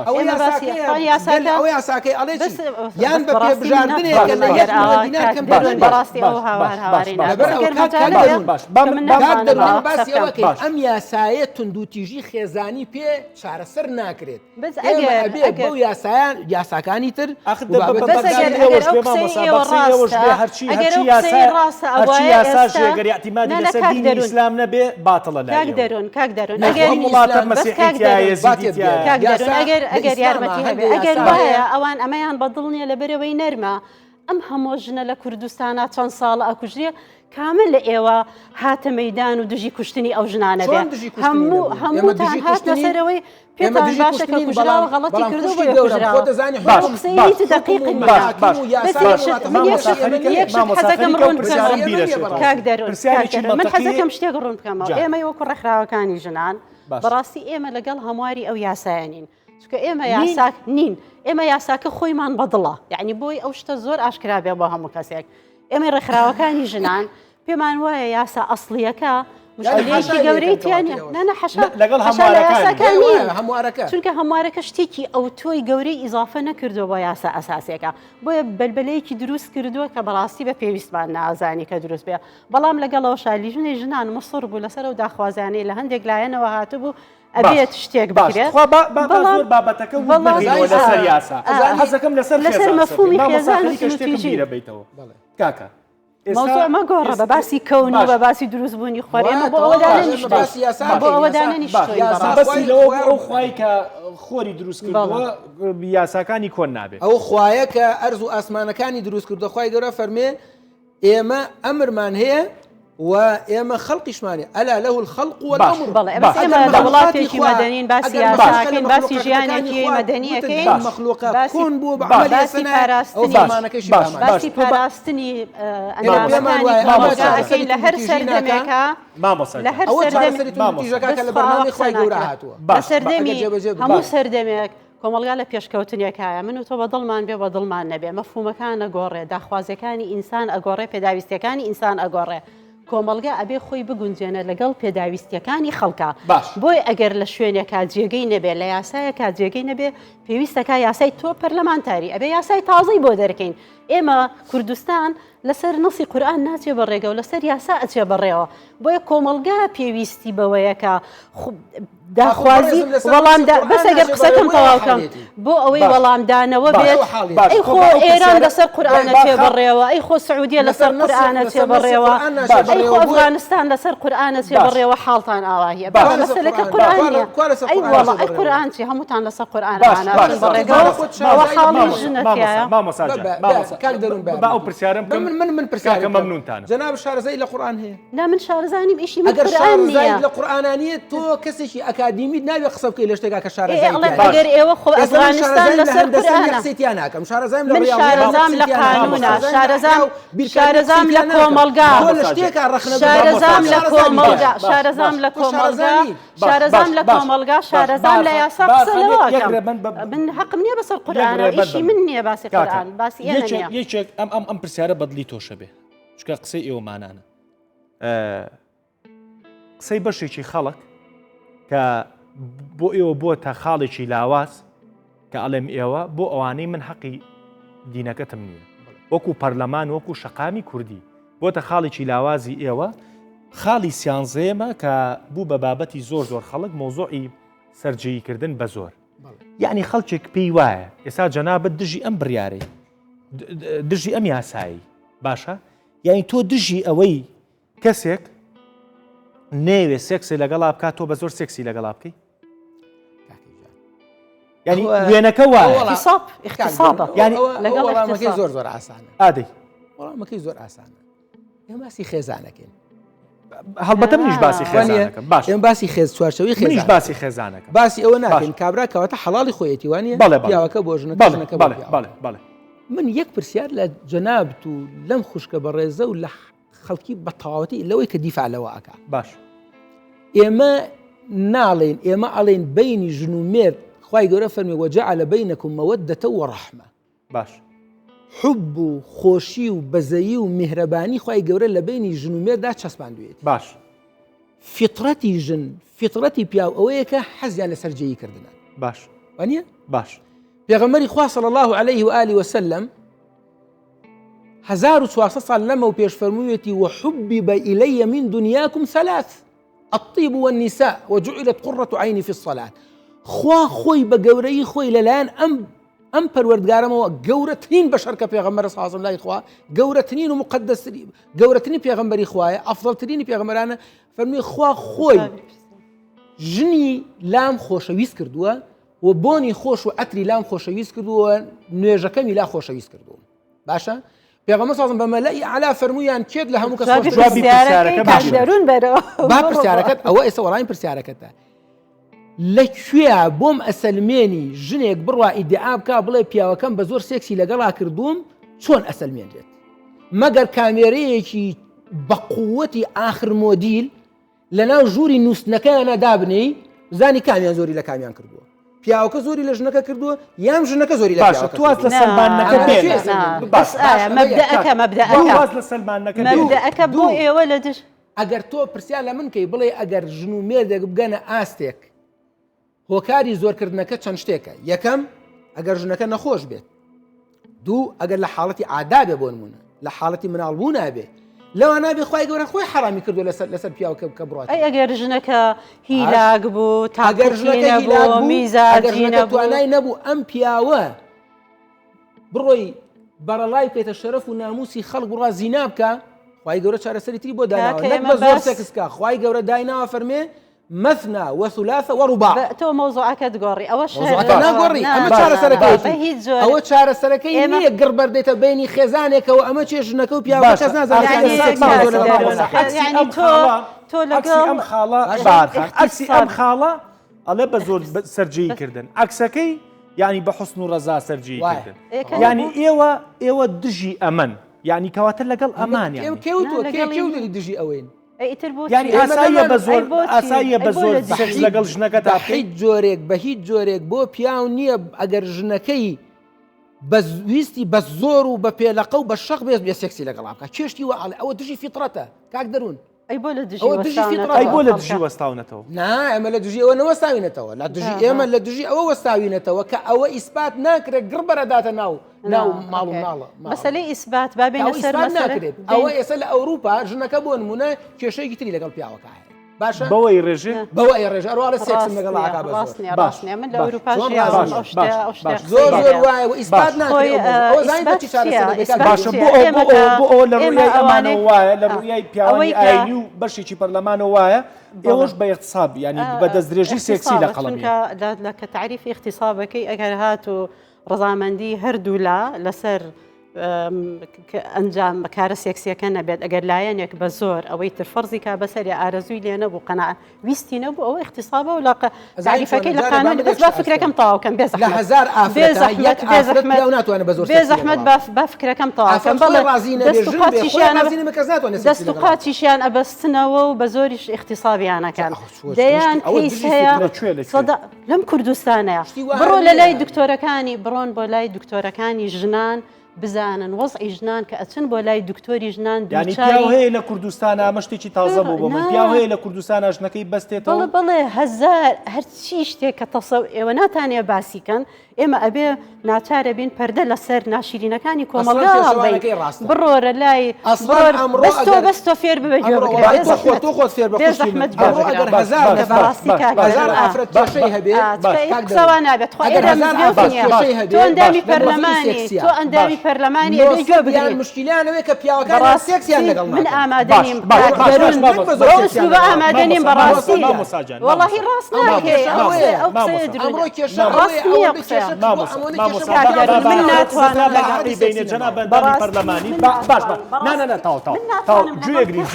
ئەو یاساکەی ئەڵێ یان بە پێبژاردنێکە لە یەک بەڕاستی ئەو هاوار هاوارین باسی ئەوەکەی ئەم یاسایە توندوتیژی خێزانی پێ چارەسەر ناکرێت بەو یاساکانی تر هەرچی یاساژێگەری ئەتیمادی لەسەر دینی ئیسلام نەبێ باتڵە ئەگەر یارمەتی هەبێ ئەگەر وایە ئەوان ئەمەیان بەدڵ نییە لەبەرەوەی نەرمە ئەم هەموو ژنە لە کوردستانە چەند ساڵە ئەکوژریە کامل لە ئێوە هاتە مەیدان و دژی کوشتنی ئەو ژنانە بێ هەمووتان هاتە سەرەوەی پێتان باشە کە کوژراوە غەڵەتی کردو بۆ حەزەکەم ڕوون کاک دەرون من حەزەکەم شتێک ڕوون بکەمەوە ئێمە وەکو ڕێکخراوەکانی ژنان بەڕاستی ئێمە لەگەڵ هەمواری ئەو یاسایانین چکە ئێمە یاساک نین ئێمە یاساکە خۆیمان بەدڵە یعنی بۆی ئەو شتە زۆر ئاشکرا بێ بۆ هەموو کەسێک ئێمە ڕێکخراوەکانی ژنان پێمان وایە یاسا ئەسڵیەکە مشکلەیەکی گەورەی تیانە نانە لەگەڵ هەموارەکە چونکە هەموارەکە شتێکی ئەو تۆی گەورەی ئیزافە نەکردو بۆ یاسا ئەساسیەکە بۆیە بەلبلەیەکی دروست کردووە کە بەڕاستی بە پێویستمان نازانی کە دروست بێ بەڵام لەگەڵەوە شالیژنی ژنان مەسڕ بوو لەسەر و داخوازانەی لە هەندێک لایەنەوە هاتبوو ئەبێت شتێک بکرێت زۆر بابەتەکە لەسەر یاسا حەزەکەم لەسەر مەفهومی خێزانیکە شتێکم بیرە بیتەوە کاکە مەوزوع مەگۆڕە بە باسی کەون و بە باسی دروستبوونی خۆرێمە بۆ ئەوەدانە بۆ ئەوەدانە بەسی لەوە ئەو خوای کە خۆری دروست کردەوە یاساکانی کۆن نابێت ئەو خوایە کە ئەرز و ئاسمانەکانی دروست کردو خوای گەورە فەرمێ ئێمە ئەمرمان هەیە و ئێمە خەڵقیشمانێ ئەلا لەه الخەلق والأمر بەڵێ ئێمە لە وڵاتێکی مەدەنین باسی یاساکەین باسی ژیانێکی مەدەنیەکەین مەخلوقات کۆن بوو باسی پاراستنی ئەندامەکەین لە هەر سەردەمێکە لە هەر سەردەمی هەموو سەردەمێک کۆمەلگا لە پێشکەوتنیەکایە من و تۆ بە دڵمان بێ بە دڵمان نەبێ مەفهومەکان ئەگۆڕێ داخوازەکانی ئینسان ئەگۆڕێ پێداویستەکانی ئینسان ئەگۆڕێ کۆمەلگا ئەبێ خۆی بگونجێنە لەگەڵ پێداویستیەکانی خەڵکە بۆی ئەگەر لە شوێنێکا جێگەی نەبێ لە یاسایەکە جێگەی نەبێ پێویستەکە یاسای تۆ پەرلەمانتاری ئەبێ یاسای تازەی بۆ دەرکەین ئێمە کوردستان لەسەر نەسی قورئان ناچێ بەڕێگە و لەسەر یاسا ئەچێ بەڕێوە بۆیە کۆمەلگا پێویستی بەوەیەکە داخوازی وەڵامدا بەسەگەر قسەکەم تەواوکەم بۆ ئەوەی وەڵامدانەوە بێت ئەی خۆ ئێران لەسەر قورئانە چێ بەڕێوە ئەی خۆ سعودیە لەسەر قورئانە چێ بەڕێوە ئەی خۆ ئەفغانستان لەسەر قورئانە چێ بەڕێوە حاڵتان ئاواهیە مەسەلەکە قورئانیە ئەی وەڵا ئەی قورئان چی هەمووتان لەسەر قورئانە بەڕێگەوە ئەوە حاڵی ژنەتیایە ئەو پرسیارم من پرسیارەکە مەمنونتانە جەناب شارەزای لە قورئان هەیە نا من شارەزانیم ئیشی من ئەگەر قورئان شارەزای نییە لە قورئانانیە تۆ کەسێکی ئەکادیمی ناوێ قسە بکەی لە شتێکا کە شارەزای ئەگەر ئێوە خۆ ئەفغانستان لەسەر قورئانە قسەیان ناکەم شارەزایم من شارەزام لە قانونە شارەزام لە کۆمەلگا شارەزام لە کۆمەلگا شارەزام لە کۆمەلگا شارەزام لە کۆمەلگا شارەزام لە یاسا قسە لەوەکەم من حەقم نییە بەسەر قورئانە ئیشی من نییە باسی قورئان باسی ئێمە نییە یەکێک ئەم پرسیارە بەدڵی تۆشە بێ چکە قسەی ئێوەمانانە قسەی بەشێکی خەڵک کە بۆ ئێوە بۆ تا خاڵێکی لاواز کە ئەڵێم ئێوە بۆ ئەوانەی من حەقی دینەکەتم نییە وەکو پەرلەمان وەکو شەقامی کوردی بۆتە خاڵێکی لاوازی ئێوە خاڵی سیانزەیەمە کە بوو بە بابەتی زۆر خەڵک مۆزۆعی سەررجەییکردن بە زۆر یعنی خەڵکێک پێی وایە ئێستا جەنابەت دژی ئەم بڕیارەی دژی ئەم یاسایی باشە یعنی تۆ دژی ئەوەی کەسێک نێوێ سێکسی لەگەڵا بکات تۆ بە زۆر سێکسی لەگەڵا بکەی ینی وێنەکە وایە اختصابە ینی وەڵامەکەی زۆر ئاسانە ئادەی وەڵامەکەی زۆر ئاسانە ئێمە باسی خێزانەکەین هەڵبەتە منیش باسی خێزانەکەم باش ئێمە باسی خێز چوارچەوەی منیش باسی خێزانەکەم باسی ئەوە ناکەین کابرا کەواتە حەڵاڵی خۆیەتی وانە پیاوەکە بۆ ژنەکە بەڵێ من یەک پرسیار لە جەنابەت و لەم خوشکە بەڕێزە و لە خەڵکی بە تەواوەتی لەوەی کە دیفاع لەوە ئەکا باش ئێمە ناڵێن ئێمە ئەڵێن بینی ژن و مێرد خوای گەورە فەرمی وەجەعەلە بەینەکم مەوەدەتە وەڕەحمە باش حب و خۆشی و بەزەیی و میهرەبانی خوای گەورە لە بینی ژن و مێردا چەسپاندوێت باش فیتڕەتی ژن فیتڕەتی پیاو ئەوەیە کە حەزیان لە سەرجەییکردنە باش وانییە باش پێغەمبەری خوا صلی الله عليه وآله وسلم 1400 ساڵ لەمە و پێش فەرموویەتی وحبب إلي من دنياكم ثلاث الطيب والنساء وجعلت قرة عيني في الصلاة خوا خۆی بە گەورەی خۆی لەلایەن ئەم پەروەردگارەمەوە گەورەترین بەشەر کە پێغەمبەر صلی الله عليه وسلم لای خوا گەورەترین و مقدسترین گەورەترین پێغەمبەری خوایە ئەفضەلترینی پێغەمبەرانە فەرمووی خوا خۆی ژنی لام خۆشەویست کردووە و بۆنی خۆش و ئەتری لام خۆشەویست کردووە نوێژەکەمی لا خۆشەویست کردووە باشە پێغەمبەر صلی الله عليه وسلم بەمەلای ئەعلا فەرموویان کێت لە هەموو کەس جوابی پرسیارەکە با پرسیارەکەت ئەوە ئێستا وەڵامی پرسیارەکەتە لەکوێ بۆم ئەسەلمێنی ژنێک بڕوا ئیدعا بکا بڵێ پیاوەکەم بە زۆر سێکسی لەگەڵا کردووم چۆن ئەسەلمێنرێت مەگەر کامێرەیەکی بە قووەتی ئاخر مۆدیل لەناو ژووری نووسنەکەیانە دابنەی زانی کامیان زۆری لە کامیان کردووە پیاوەکە زۆری لە ژنەکە کردووە یان ژنەکە زۆری لە باشە تواز لە سەلمانەکە مەبدەئەکە بۆ ئێوە لە دژ ئەگەر تۆ پرسیار لە من کەی بڵێ ئەگەر ژن و مێردێک بگەنە ئاستێک هۆکاری زۆرکردنەکە چەند شتێکە یەکەم ئەگەر ژنەکە نەخۆش بێت دوو ئەگەر لە حاڵەتی عادا بێ بۆ نمونە لە حاڵەتی مناڵبوو نابێ لەوە نابێ خوای گەورە خۆی حرامی کردو لەسەر پیاوەکە کە بڕات ئەگەر ژنەکە هیلاک بوو تاگەرژنەکە نەبوو میزاجی توانای نەبوو ئەم پیاوە بڕۆی بەرەڵای بکەیتە شەرەف و ناموسی خەڵک بڕوا زینا بکە خی گەورە چارەسەری بۆ دانا کە ئێمە بە زۆر بەس- سێکسکا خی گەورە دایناوە فەرمێ مەثنا وەثلاثە وەڕوباع تۆ مۆزوعەکەت گۆڕی ئەوە ناگۆڕی ئەمە چارەسەرەکەی ئەوە چارەسەرەکەی نییە گڕ بەردێتە بینی خێزانێکەوە ئەمە چێ ژنەکە و پیاوە کەس نازانێت تۆ ئەم خاڵە بارخان ئەکسی ئەم خاڵە ئەڵێ بە زۆر سەررجەیکردن ئەکسەکەی ینی بە حسن و ڕەزا سەررجەیکردن ینی ئێوە دژی ئەمن ینی کەواتە لەگەڵ ئەمانیان کێوتۆ دژی ئەوەین ینی ئاساییە بە زۆر ئاساییە بە زۆر لەگەڵ ژنەکە تا هیچ جۆرێک بە هیچ جۆرێک بۆ پیاو نییە ئەگەر ژنەکەی بەویستی بە زۆر و بە پێلەقە و بە شەق بێت بێ سێکسی لەگەڵ بکە چێشتی وەعاڵێ ئەوە دژی فیتڕەتە کاک دەروون ئەی بۆ لە ئەی بۆ لە دژی وەستاونەتەوە نا ئەمە لە دژی ئەوە نەوەستاوینەتەوە لە دژی ئێمە لە دژی ئەوە وەستاوینەتەوە کە ئەوە ئیسپات ناکرێت گڕ بەرەداتە ناو ماڵ و ماڵە مەسلەی ئیسبات بابێنە سەر ناکرێت ئەوە ئێستا لە ئەوروپا ژنەکە بۆ نمونە کێشەیەکی تری لەگەڵ پیاوەکە باشە بەوەی ڕێژێ بەوەی ڕێژ ئەڕواڵە سێکسم لەگەڵ ئاکا بە ڕاستنیە من لە ئەوروپا زۆر زۆر وایە و ئیسپات ناکرێت ئەوە زانیت چی چارەسەر باشە بۆ ئەوە لە ڕوویای ئەمانەوە وایە لە ڕوویای پیاوەی ئاینی و بەشێکی پەرلەمانەوە وایە ئێوەش بە اقتصاب ینی بە دەستدرێژی سێکسی لە قەڵەمی کە تعریفی اقتصابەکەی ئەگەر هات و ڕزامەندی هەردوو لەسەر ئەنجام بەکارە سێکسیەکە نەبێت ئەگەر لایەنێک بە زۆر ئەوەی تر فەرزی کا بەسەری ئارەزووی لێ نەبوو قەناع ویستی نەبوو ئەوە اقتصابە و لاقە تعریفەکەی لە قانون بەس با فکرەکەم تاواکەم بێ لە هەزار بێزەحمەت با فکرەکەم تاواکەم دەست و قاچیشیان ئەبەستنەوە و بە زۆریش اقتصابیانەکان دەیان کەیس هەیە لەم کوردستانەیە بڕۆ لە لای دکتۆرەکانی بڕۆن بۆ لای دکتۆرەکانی ژنان بزانن وەزعی ژنان کە ئەچن بۆ لای دکتۆری ژنان پیاو هەیە لە کوردستانە مەشتێکی تازە بوو بۆ من پیاو هەیە لە کوردستانە ژنەکەی بەستێتەوە بڵێ هەزار هەرچی شتێک کە تەسە ئێوە ناتانێ باسیکەن ئێمە ئەبێ ناچارە بین پەردە لەسەر ناشرینەکانی کۆمەڵگا بڕۆرە لای بەستۆ فێر ببێ قسەوان نابێت تۆ ئەندامی پەرلەمانی تۆ ئەندامی پەرلەمانی گوێ بگرین مشکلانەوەی کە پیاوەکان سێکسیان لەگەڵ من ئامادەنیم بە ئامادەنیم بەڕاستی وەڵاهی ڕاست ناکەی ئەو قسەیە دروست من ناتوانم لەگەڵی بینێ جەناب ئەندامی پەرلەمانی باش نانە تاو گوێگرین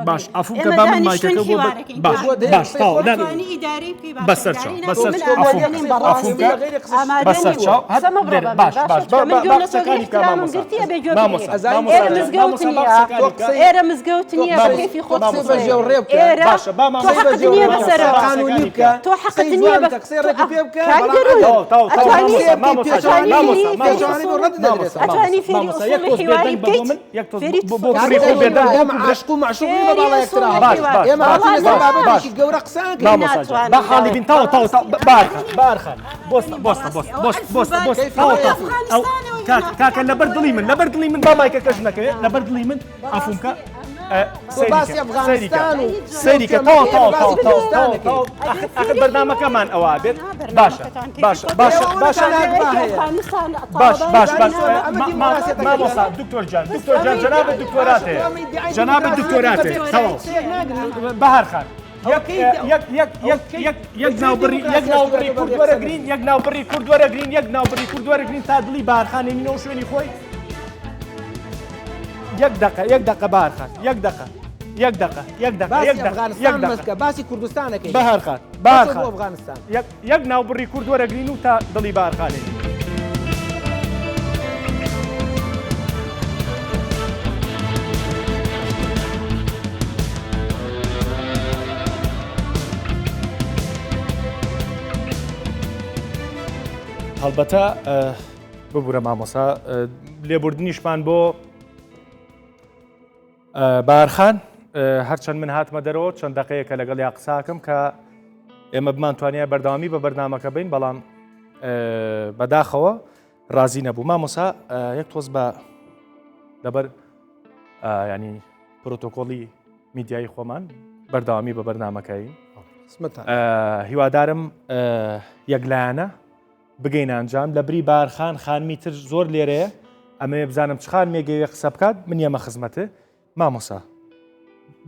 باش ئەفوکە بە من مایکەکە بۆ باش تاو بەسەر ئێرە مزگەوت نییە بەکەیفی خۆت تۆ حەقت نییە ئەتوانی فێری ئوسوڵی حیواری بکەیت عشق و معشوق گەورە قسان بەحاڵی بین تاو بارخان کاکە لەبەر دڵی من با مایکەکەش نەکەوێت لەبەر دڵی من ئەفومکە سەیریکە تاو ئەخر بەردامەکەمان ئەوە بێت باشە مامۆستا دکتۆر جان جەنابەت دکتۆرات هەیە تەواو بەهارخان یەک ناوبڕی کورد وەرەگرین تا دڵی بارخانێنینەوە شوێنی خۆی یەک دقە بارخان باسی کوردستانەکەی بەهارخان ئەفغانستان یەک ناوبڕی کورد وەرەگرین و تا دڵی بارخانێنین هەڵبەتە ببوورە مامۆسا لێبوردنیشمان بۆ بارخان هەرچەند من هاتمە دەرەوە چەند دقەیەکە لەگەڵ یا قساکەم کە ئێمە بمانتوانیا بەرداوامی بە بەرنامەکە بین بەڵام بەداخەوە ڕازی نەبوو مامۆسا یەک تۆز بە لەبەر ینی پرۆتۆکۆڵی میدیایی خۆمان بەرداوامی بە بەرنامەکەی هیوادارم یەکلایەنە بگەین ئەنجام لە بری بارخان خانمی تر زۆر لێرەیە ئەمە بزانم چ خان مێگەوێ قسە بکات من ئێمە خزمەتە مامۆسا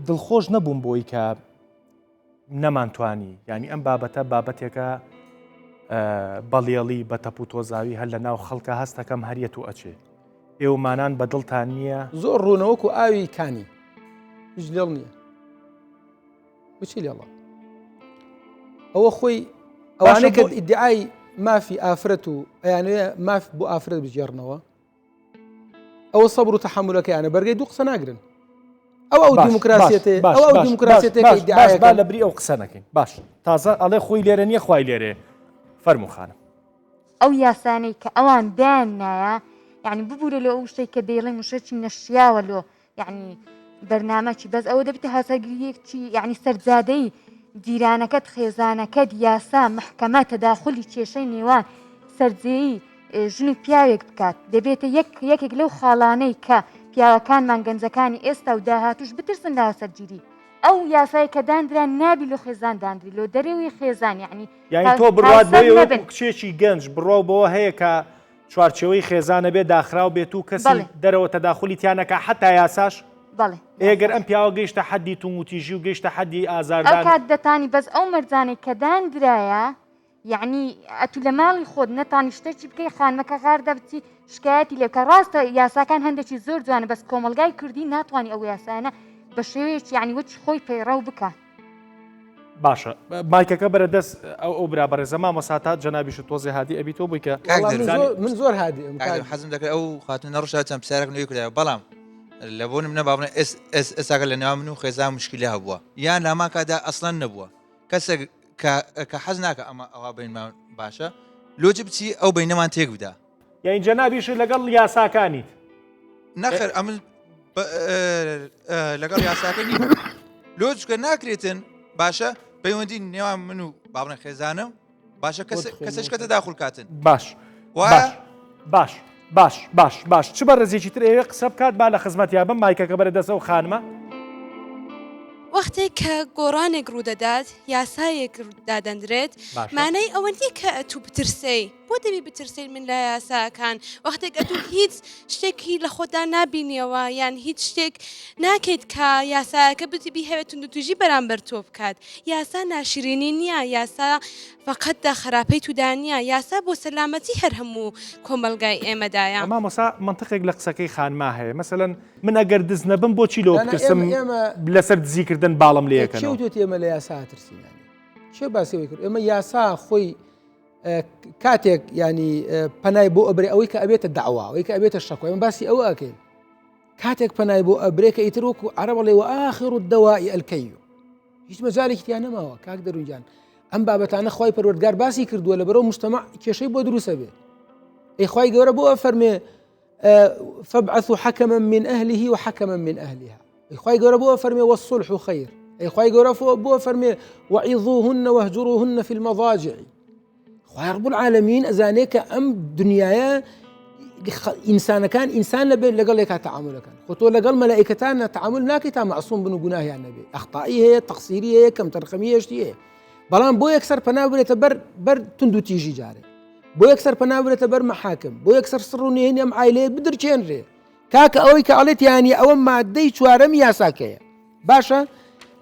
دڵخۆش نەبووم بۆی کە نەمانتوانی ینی ئەم بابەتە بابەتێکە بەڵێڵی بە تەپ و تۆزاوی هەر لە ناو خەڵکە هەستەکەم هەریەت و ئەچێ ئێوەمانان بە دڵتان نییە زۆر ڕوونەوەکو ئاوی کانی هیچ لێڵ نییە بچی لێڵە ئەوە خۆی ئەوانەیە کە ئیدعای مافی ئافرەت و ئەیانەیە ماف بۆ ئافرەت بژێڕنەوە ئەوە سەبر و تەحملەکەیانە بەرگەی دوو قسە ناگرن ئەو دیموکراسیەتێ ئەو دیموکراسیەتێک با لە بری ئەو قسە نەکەین باش تازە ئەڵێ خۆی لێرە نییە خوای لێرێ فەرموو خانم ئەو یاسانەی کە ئەوان دایان نایە یعنی ببوورە لە ئەو شتێک کە دەیڵێ مشتێکی نەشیاوە لۆ یعنی بەرنامەکی بەس ئەوە دەبێتە هاساگریەکی یعنی سەرجادەی جیرانەکەت خێزانەکەت یاسا محکەمە تەداخلی کێشەی نێوان سەرجەیی ژن و پیاوێک بکات دەبێتە یەکێک لەو خاڵانەی کە پیاوەکانمان گەنجەکانی ئێستا و داهاتوش بترسن لە هاوسەرگیری ئەو یاسای کە دانرا نابی لە خێزان دانری لۆ دەرەوەی خێزان یعنی تۆ بڕات بۆ کچێکی گەنج بڕۆ بۆ هەیە کە چوارچەوەی خێزانە بێ داخراو بێت و کەسی دەرەوە تەداخلی تیانەکە حتا یاساش بەڵێ ئێگەر ئەم پیاوە گەیشتە حەدی توموتیژی و گەیشتە حەدی ئازاردان ئەو کات دەتانی بەس ئەو مەرجانەی کە دانرایە یعنی ئەتو لە ماڵی خۆت نەتانی شتێکی بکەی خانمەکە غاردا بچی شکایەتی لێ کە ڕاستە یاساکان هەندێکی زۆر جوانە بەس کۆمەلگای کوردی ناتوانانی ئەو یاسانە بە شێوەیەکی یعنی وەچ خۆی پەیڕەو بکە باشە مایکەکە بەرە دەست ئەو برابەڕێزە مامۆساتا جەنابیش تۆزێ هادی ئەبی تۆ بووی کە من زۆر هادی حەزم دەکرێت ئەو خاتون نەڕۆژات چەند پرسیارێک نوێی کردەوە بەڵام لە بۆ منە بابنە ئێستاکە لە نێوان من و خێزان مشکلی هەبووە یان لە ماکادا ئەسڵەن نەبووە کەسێک کە حەز ناکە ئەمە ئەوە بینمان باشە لۆجی بچی ئەو بینەمان تێک بدا یعنی جەنابیش لەگەڵ یاساکانیت نەخێر ئەمن لەگەڵ یاساکەنی لۆجکە ناکرێتن باشە پەیوەندی نێوان من و بابنە خێزانم باشە کەسش کە تەداخل کاتن باش باش چ بە ڕێزێکی تر ئێوێ قسە بکات با لە خزمەتیا بم مایکەکە بەرە دەسە و خانمە وەختێک کە گۆڕانێک ڕوودەدات یاسایەک دادەندرێت مانای ئەوە نیە کە ئەتوو بترسی بۆ دەبی بترسین من لە یاساکان وەختێک ئەتوو هیچ شتێکی لە خۆدا نبینیەوە یان هیچ شتێک ناکەیت کە یاساکە بتبی هەوێت توندوتوژی بەرامبەر تۆ بکات یاسا ناشرینی نییە یاسا فقط دا خراپەی توودانە یاسا بۆ سەلامەتی هەر هەموو کۆمەلگای ئێمەدایە مامۆسا منطقێک لە قسەکەی خانما هەیە مەسەلەن من ئەگەر دز نەبم بۆچی لەوە بترسم لەسەر دزیکردن باڵم لێەکەن چێوت ئێمە لە یاسا ترسینانی چێ باسیەوەی کرد ئێمە یاسا خۆی کاتێک ینی پەنای بۆ ئەبرێ ئەوەی کە ئەبێتە داوا ئەوەی کە ئەبێتە شەکۆ ئەمە باسی ئەوە ئەکەین کاتێک پەنای بۆ ئەبرێکە ئیتر وەکو عەرەب بڵێ وآخر الدواء الکەیو هیچ مەجالێکی تیان نەماوە کاک دەروونجان ئەم بابەتانە خوای پەروەردگار باسی کردووە لەبەرەوە مجتەمع کێشەی بۆ دروستە بێت ئەی خوای گەورە بۆ فەرمێ فابعثوا حكما من أهله وحكما من أهلها ئەی خوای گەورە بۆ فەرمێ والصلح خير ئەی خوای گەورە بۆ فەرمێ وعظوهن واهجروهن في المضاجع خوای رب العالمین ئەزانێ کە ئەم دنیاە ئینسانەکان ئینسان لەبێت لەگەڵ یەکا تەعاملەکان خۆ تۆ لەگەڵ مەلائیکەتان تەعامل ناکەی تا معسووم بن و گوناهیان نەبێت ئەخطائی هەیە تەقسیری هەیە کەم تەرخەمی هێشتی هەیە بەڵام بۆ یەکسەر پەنا بێتە بەر تند و تیژی جارێ بۆ یەکسەر پەنا بێتە بەر مەحاکم بۆ یەکسەر سڕ و نهێنی ئەم عایلەیە بدرچێنرێ کاکە ئەوەی کە ئەڵێت یانی ئەوە مادەی چوارەمی یاساکەیە باشە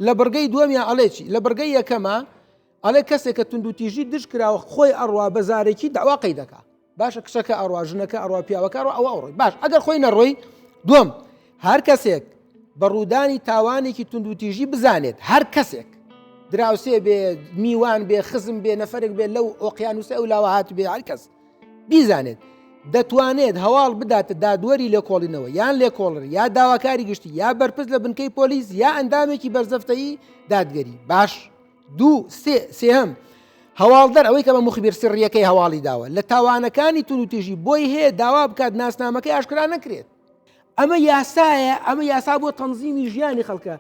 لە بەرگەی دووەمیان ئەڵێکی لە بەرگەی یەکەمە ئەڵێ کەسێک کە تند و تیژی دژ کراوە خۆی ئەڕوا بەزارێکی داوا قەی دەکا باشە کچەکە ئەڕوا ژنەکە ئەڕوا پیاوەکە ئەوە ئەوڕۆی باش ئەگەر خۆی نەڕۆی دووەم هەر کەسێک بە ڕوودانی تاوانێکی تند و تیژی بزانێت هەر کەسێک دراوسێ بێ میوان بێ خزم بێ نەفرێک بێ لەو ئۆقیانوسە ئەو لاوە هات بێ هەر کەس بیزانێت دەتوانێت هەواڵ بداتە دادوەری لێکۆڵینەوە یان لێکۆڵر یا داواکاری گشتی یا بەرپرس لە بنکەی پۆلیس یا ئەندامێکی بەرزەفتەیی دادگەری باش دوو سێهەم هەواڵدەر ئەوەی کە بە مخبیر سڕیەکەی هەواڵی داوە لە تاوانەکانی تون و تیژی بۆی هەیە داوا بکات ناسنامەکەی ئاشکرا نەکرێت ئەمە یاسایە ئەمە یاسا بۆ تەنزیمی ژیانی خەڵکە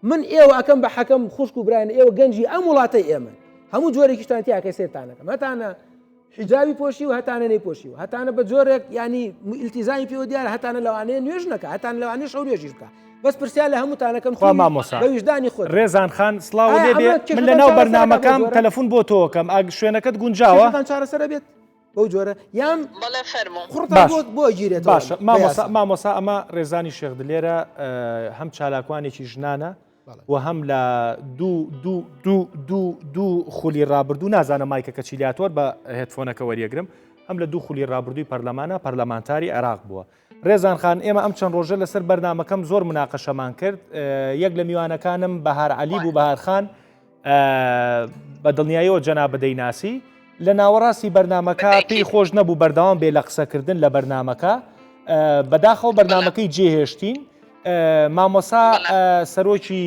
من ئێوە ئەەکەم بە حەکەم خوشک و برایان ئێوە گەنجی ئەم وڵاتەی ئێمە هەموو جۆرێکیشتان تیاکە سێتانەکەم هەتانە حجابی پۆشی و هەتانە نەیپۆشی و هەتانە بە جۆرێک ینی ئیلتیزامی پێوە دیارە هەتانە لەوانەیە نوێژ نەکە هەتان لەوانەیە شەو نوێژی بکە بەس پرسیار لە هەمووتانەکەم خوا مامۆسا بە ویژدانی خۆت ڕێزان خان سڵاو لێ بێ من لەناو بەرنامەکەم تەلەفۆن بۆ تۆکەم ئاگ شوێنەکەت گونجاوە چارەسەر بێت بەو جۆرە یان بەڵێ فەرموو قڕتا بۆ گیرێت باشە مامۆسا ئەمە ڕێزانی شێخ لێرە هەم چالاکوانێکی ژنانە و هەم لە دوو خولی ڕابردوو نازانە مایکە کە چیلاتۆر بە هێتفۆنەکە وەریەگرم هەم لە دوو خولی ڕابردووی پەرلەمانە پەرلەمانتاری عێراق بووە. ڕێزان خان ئێمە ئەم چەند ڕۆژە لەسەر بەرنامەکەم زۆر مناقەشەمان کرد یەک لە میوانەکانم بەهار عەلی بوو بەهارخان بە دڵنیاییەوە جەناب دەیناسی لە ناوەڕاستی بەرنامەکە پێی خۆش نەبوو بەردەوام بێ لە قسەکردن لە بەرنامەکە بەداخەوە بەرنامەکەی جێهێشتین مامۆسا سەرۆکی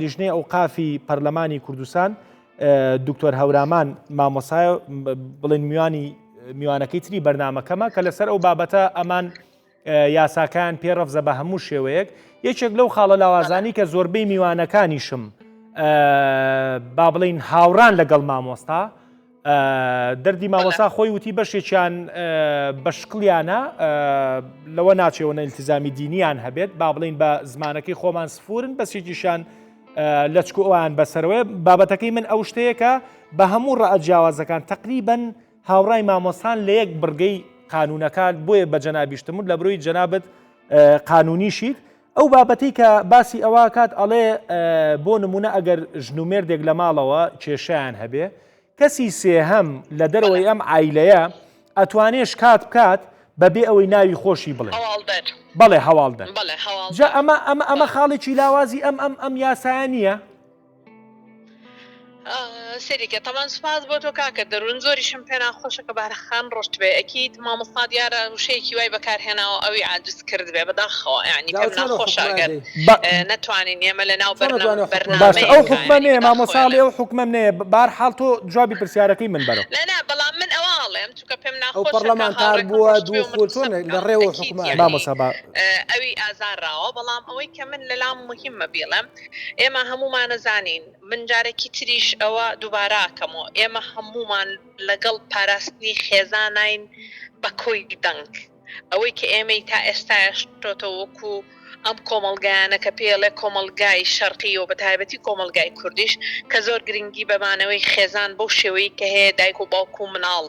لیژنەی ئەوقافی پەرلەمانی کوردستان دکتۆر هەورامان مامۆسای بڵێن میوانەکەی تری بەرنامەکەمە کە لەسەر ئەو بابەتە ئەمان یاساکان پێڕەفزە بە هەموو شێوەیەک یەکێک لەو خاڵە لاوازانی کە زۆربەی میوانەکانیشم با بڵین هاوڕان لەگەڵ مامۆستا دەردی مامۆسا خۆی وتی بەشێکیان بەشکڵیانە لەوە ناچێەوە ئیلتیزامی دینیان هەبێت با بڵین بە زمانەکەی خۆمان سفورن بەسێکیشان لە چکو ئەوان بەسەرەوەی بابەتەکەی من ئەو شتەیەکە بە هەموو ڕەعەت جیاوازەکان تقریبەن هاوڕای مامۆستان لە یەک بڕگەی قانونەکان بۆیە بە جەنابیشتمون لە بڕۆی جەنابەت قانونیشیت ئەو بابەتی کە باسی ئەوە کات ئەڵێ بۆ نمونە ئەگەر ژنومێردێک لە ماڵەوە کێشیان هەبێ کەسی سێهەم لە دەرەوەی ئەم عیلەیە ئەتوانێ شکات بکات بەبێ ئەوەی ناوی خۆشی بڵێ بەڵێ هەواڵدەر جا ئەمە خاڵێکی لاوازی ئەم یاسایە نییە سەریکە تەمان سوپاس بۆ تۆ کاکە دەروون زۆریشم پێ ناخۆشە کە بارەخان ڕۆشت بێ ئەکییت مامۆستا دیارە وشەیەکی وای بەکارهێناوە ئەوی عاجز کرد بێ بەداخەوە یعنی پێم ناخۆشەگەر نتوانین ئێمە لە ناو باشە ئەو حکومە نێ مامۆساڵی ئەو حکومە نێ بارحاڵ تۆ جوابی پرسیارەکەی من بەرەوە لەنا بەڵام من ئەوواڵێم چونکە پێم ئەو پەرلەمانتار بووە دوو خۆچۆن لە ڕێوە حکومە مامۆسا ئەوی ئازارراوە بەڵام ئەوەی کە من لەلام مهمە بێڵم ئێمە هەمومانەزانین من جارێکی تریش ئەوە دووباراکەمەوە ئێمە هەمومان لەگەڵ پاراستنی خێزانین بە کۆی دەنگ ئەوەی کە ئێمەی تا ئێستاشتۆتە وەکو ئەم کۆمەلگایانە کە پێڵێ کۆمەلگای شەرقی و بە تایبەتی کۆمەلگای کوردیش کە زۆر گرنگی بەمانەوەی خێزان بەو شێوەی کە هەیە دایک و باوکو و مناڵ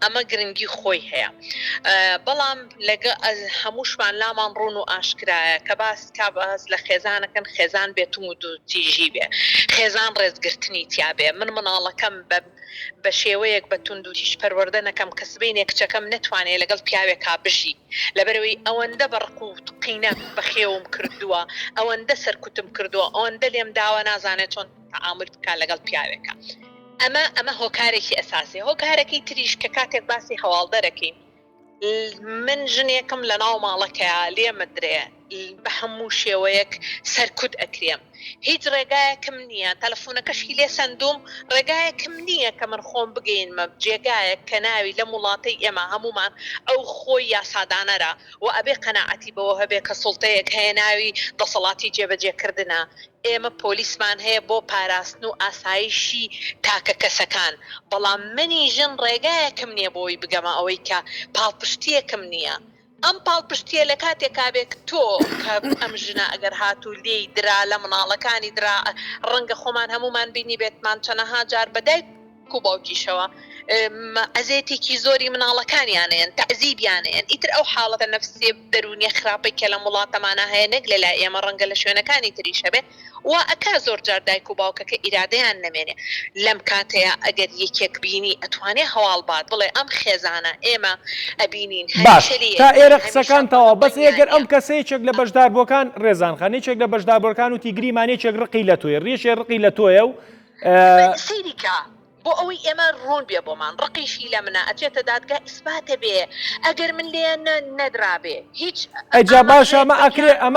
ئەمە گرنگی خۆی هەیە بەڵام لەگە هەمووشمان لامان ڕوون و ئاشکرایە کە باس لە خێزانەکەن خێزان بێتم و دوو تیژی بێ خێزان ڕێزگرتنی تیاابێ من مناڵەکەم بە شێوەیەک بە تونند و تیش پەروەردە نەکەم کەسبینێک کچەکەم نتوانێت لەگەڵ پیاوێکا بژی لەبەرەوەی ئەوەندە بەڕق و قینە بەخێوم کردووە ئەوەندە سەرکوتم کردووە ئەوەندە لێم داوە نازانێت چۆن تعامل بکە لەگەڵ پیاوێکە ئەمە هۆکارێکی ئەساسی هۆکارێکی تریش کە کاتێک باسی هەواڵدەرەکەین من ژنێکم لە ناو ماڵەکەیە لێمە درێ بە هەموو شێوەیەک سەرکوت ئەکرێم هیچ ڕێگایەکم نییە تەلەفۆنەکەشی لێ سندوم ڕێگایەکم نییە کە من خۆم بگەینمە جێگایە کە ناوی لە وڵاتی ئێمە هەمومان ئەو خۆی یاسادانەرە و ئەبێ قەناعەتی بەوە هەبێ کە سوڵتەیەک هەیە ناوی دەسەڵاتی جێبەجێکردنە ئێمە پۆلیسمان هەیە بۆ پاراستن و ئاسایشی تاکە کەسەکان بەڵام منی ژن ڕێگایەکم نییە بۆی بگەمە ئەوەی کە پاڵپشتیەکم نییە ئەم پاڵپشتیە لە کاتێک کابێک تۆ کە ئەم ژنە ئەگەر هاتوو لێی درا لە مناڵەکانی درا ڕەنگە خۆمان هەمومان بینی بێتمان چەنەها جار بەدایک و باوکیشەوە ئەزێتێکی زۆری مناڵەکانیانەیەن تەعزیبیانەیەن ئیتر ئەو حاڵەتە نەفسێ دەرونیە خراپەی کە لە وڵاتەمانە هەیە نەک لە لای ئێمە ڕەنگە لە شوێنەکانی تریشە بێ و ئەکا زۆر جار دایک و باوکەکە ئیرادەیان نەمێنێ لەم کاتەیە ئەگەر یەکێک بینی ئەتوانێ هەواڵ بات بڵێ ئەم خێزانە ئێمە ئەبینین باش تا ئێرە قسەکانتەوە بەس ئەگەر ئەم کەسەیەکێک لە بەشداربووەکان ڕێزانخانێکێک لە بەشداربووەکان و تیگریمانێکێک ڕقی لە تۆیە ڕێشێ ڕقی لە تۆیە و سیریکا بۆ ئەوەی ئێمە ڕوون بێ بۆمان ڕقیشی لە منە ئەچێتە دادگا ئیسباتە بێ ئەگەر من لێ نەدرابێ هیچ ئەجا باش ئەمە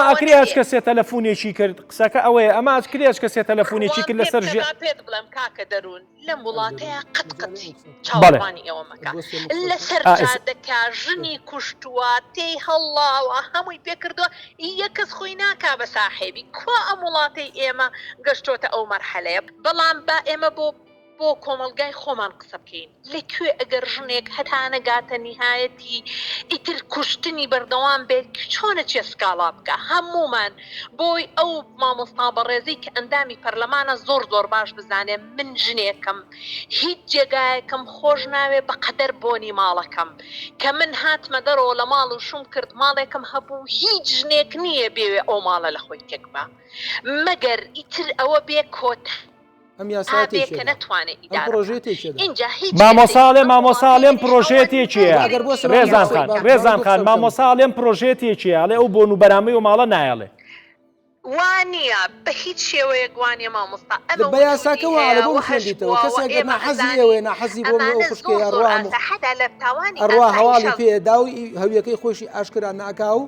ئەکرێ هەچ کەسێ تەلەفۆنێکی کرد قسەکە ئەوەیە ئەمە ئەچکرێ هەچ کەسێ تەلەفۆنێکی کرد لەسەر ژێ پێت بڵێم کاکە دەروون لەم وڵاتەیە قەتقەتی چاوەڕوانی ئێوە مەکە لەسەر جادەکە ژنی کوشتووە تێی هەڵڵاوە هەمووی پێکردووە یەکەس خۆی ناکا بە ساحێبی کوا ئەم وڵاتەی ئێمە گەشتۆتە ئەو مەرحەلەیە بەڵام با ئێمە بۆ بۆ کۆمەلگای خۆمان قسە بکەین لەکوێ ئەگەر ژنێک هەتانەگاتە نیهایەتی ئیتر کوشتنی بەردەوام بێت چۆنە چێ سکاڵا بکە هەمومان بۆی ئەو مامۆستا بەڕێزەی کە ئەندامی پەرلەمانە زۆر باش بزانێ من ژنێکم هیچ جێگایەکەم خۆش ناوێ بەقەدەر بۆنی ماڵەکەم کە من هاتمە دەرەوە لە ماڵ و شوم کرد ماڵێکم هەبوو هیچ ژنێک نییە بێوێ ئەو ماڵە لە خۆی تێک بە مەگەر ئیتر ئەوە بێ کۆت ئەم یاساتی کە نەتوانێت مامۆساڵێم پرۆژێتێکیە ڕێزان خان مامۆساڵێم پرۆژێتێکیە ئەڵێ ئەو بۆن و بەرامەی و ماڵە نایەڵێ وانە بە هیچ شێوەیە گوانیە مامۆستا بە یاساکەەوە بۆ خوێندیتەوە کەسێک نەحەزی ئەوێ نەحەزی بۆ خوشکی ئەڕوا هەواڵی پێدا و هەویەکەی خۆشی ئاشکرا ناکا و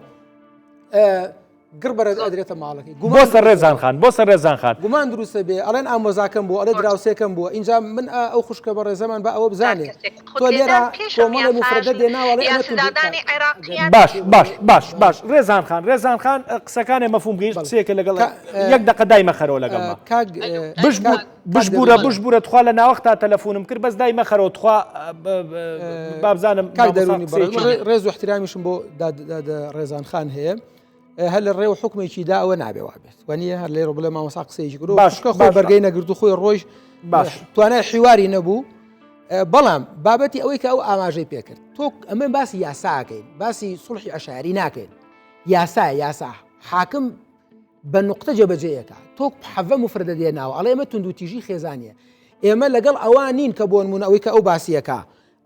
گڕبەرە ئەدرێتە ماڵەکەی بۆ سەر ڕێزان خان گومان دروستە بێ ئەڵێن ئامۆزاکەم بۆ ئەڵێ دراوسێکم بووە اینجا من ئەو خوشکە بە ڕێزەمان بە ئەوە بزانێ تۆ لێرە کۆمەڵی مفرەدە دێناوەڵێ باش ڕێزان خان قسەکانی مەفهوم گەیشت قسەیەکە لەگەڵ یەک دقە دایمەخەرەوە لەگەڵ بشبوورە تخوا لە ناوەختا تەلەفۆنم کرد بەس دایمەخەرەوە تخوا بابزانم کاک دەرونی ڕێز و احترامیشم بۆ ڕێزان خان هەیە هەر لە ڕێوە حکومێکی دا ئەوە نابێ وابێت وانە هەر لێرە بڵێ مامۆستا قسەیەکی کرد باشکە خۆی بەرگەی نەگرت و خۆی ڕۆژ باش توانای حیواری نەبوو بەڵام بابەتی ئەوەی کە ئەو ئاماژەی پێکرد تۆ ئەمە باسی یاساکەین باسی سوڵحی عەشایری ناکەین یاسا حاکم بە نوقتە جێبەجێیەکە تۆ حەڤە مفرەدە دێناوە ئەڵێ ئێمە توندوتیژی خێزانیە ئێمە لەگەڵ ئەوان نین کە بۆ نمونە ئەوەی کە ئەو باسیەکە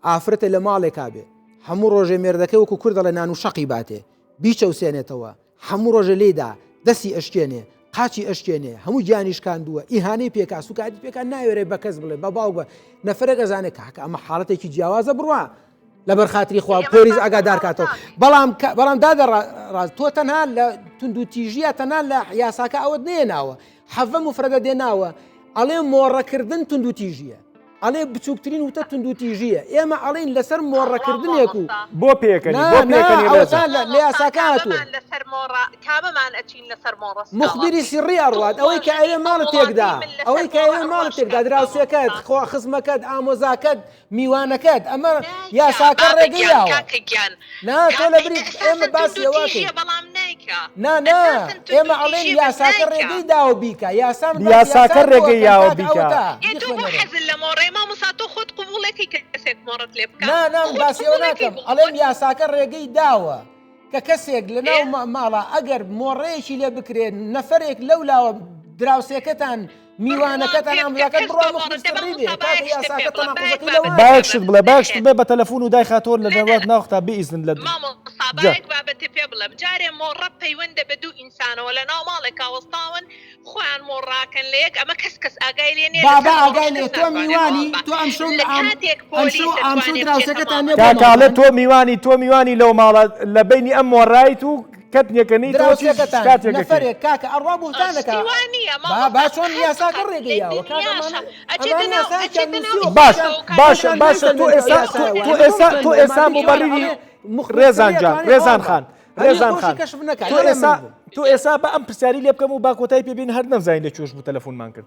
ئافرەتە لە ماڵێکا بێ هەموو ڕۆژێ مێردەکەی وەکو کورد دەڵێ نان و شەقی باتێ بیچەوسێنێتەوە هەموو ڕۆژە لێدا دەستی ئەشکێنێ قاچی ئەشکێنێ هەموو گیانیشکاندووە ئیهانەی پێکا سوکاتی پێکان ناوێرێ بە کەس بڵێ بە باو بە نەفرەک ئەزانێ کاکە ئەمە حاڵەتێکی جیاوازە بڕوە لەبەر خاتری خوا پۆلیس ئاگادار کاتەوە بەڵام دادەڕاز تۆ تەنها لە توندوتیژیە تەنها لە یاساکە ئەوەت نێناوە حەڤە مفرەدە دێناوە ئەڵێ مۆڕەکردن توندوتیژیە ئەڵێ بچووکترین وتە توندوتیژیە ئێمە ئەڵین لەسەر مۆڕەکردنێک و بۆ پێکەنی لە یاساکاتوە مخبیری سڕی ئەڕوات ئەوەی کە ئەوێ ماڵە تێکدا ئەوەی کە ئەوێ ماڵە تێکدا دراوسەکەت خۆ خزمەکەت ئامۆزاکەت میوانەکەت ئەمە یاساکە ڕێگەیاوە تۆ لە بری ئێمە باسی ئەوەکەی ئێمە ئەڵێن یاساکە ڕێگەی داوە بیکە یاساکە ڕێگەی یاوە بیکە حەزل لە مۆڕێ مامۆستا تۆ خۆت قبوڵێکی کە کەسێک مۆڕەت لێ بکە نام باسیەوە ناکەم ئەڵێم یاساکە ڕێگەی داوە کە کەسێک لە ناو ماڵە ئەگەر مۆڕەیەکی لێ بکرێن نەفرێک لەولاوە دراوسێکەتان میوانەکەتان ئەملاکەت بڕۆ مخبیری بێ یاساکە تەناقوزەکەی لەوە باشت بڵێ بە تەلەفۆن و دای خاتۆر لە نێوات ناوختا بئیزن لە مامۆستا بابەتی پێ بڵێم جارێ مۆڕە پەیوەندە بە دوو ئینسانەوە لە ناو ماڵێکا وەستاون خۆیان مۆڕاکەن لە یەک ئەمە کەس ئاگای لێ نێ بابا ئاگای لێ تۆ میوانی تۆ ئەمشەو دراوسەکەتان کاکاڵێ تۆ میوانی لەو ماڵە لە بینی ئەم مۆڕایت و کەتنیەکەنی نەفرێک کاکە ئەڕوا بوتانەکە با چۆن یاساکە ڕێگەیاوە باشە تۆ ئێستا مبەرری ڕێزان خان تۆ ئێستا بە ئەم پرسیاری لێ بکەم و با کۆتای پێبین هەر نەمزانین لە کوێش بوو تەلەفۆنمان کرد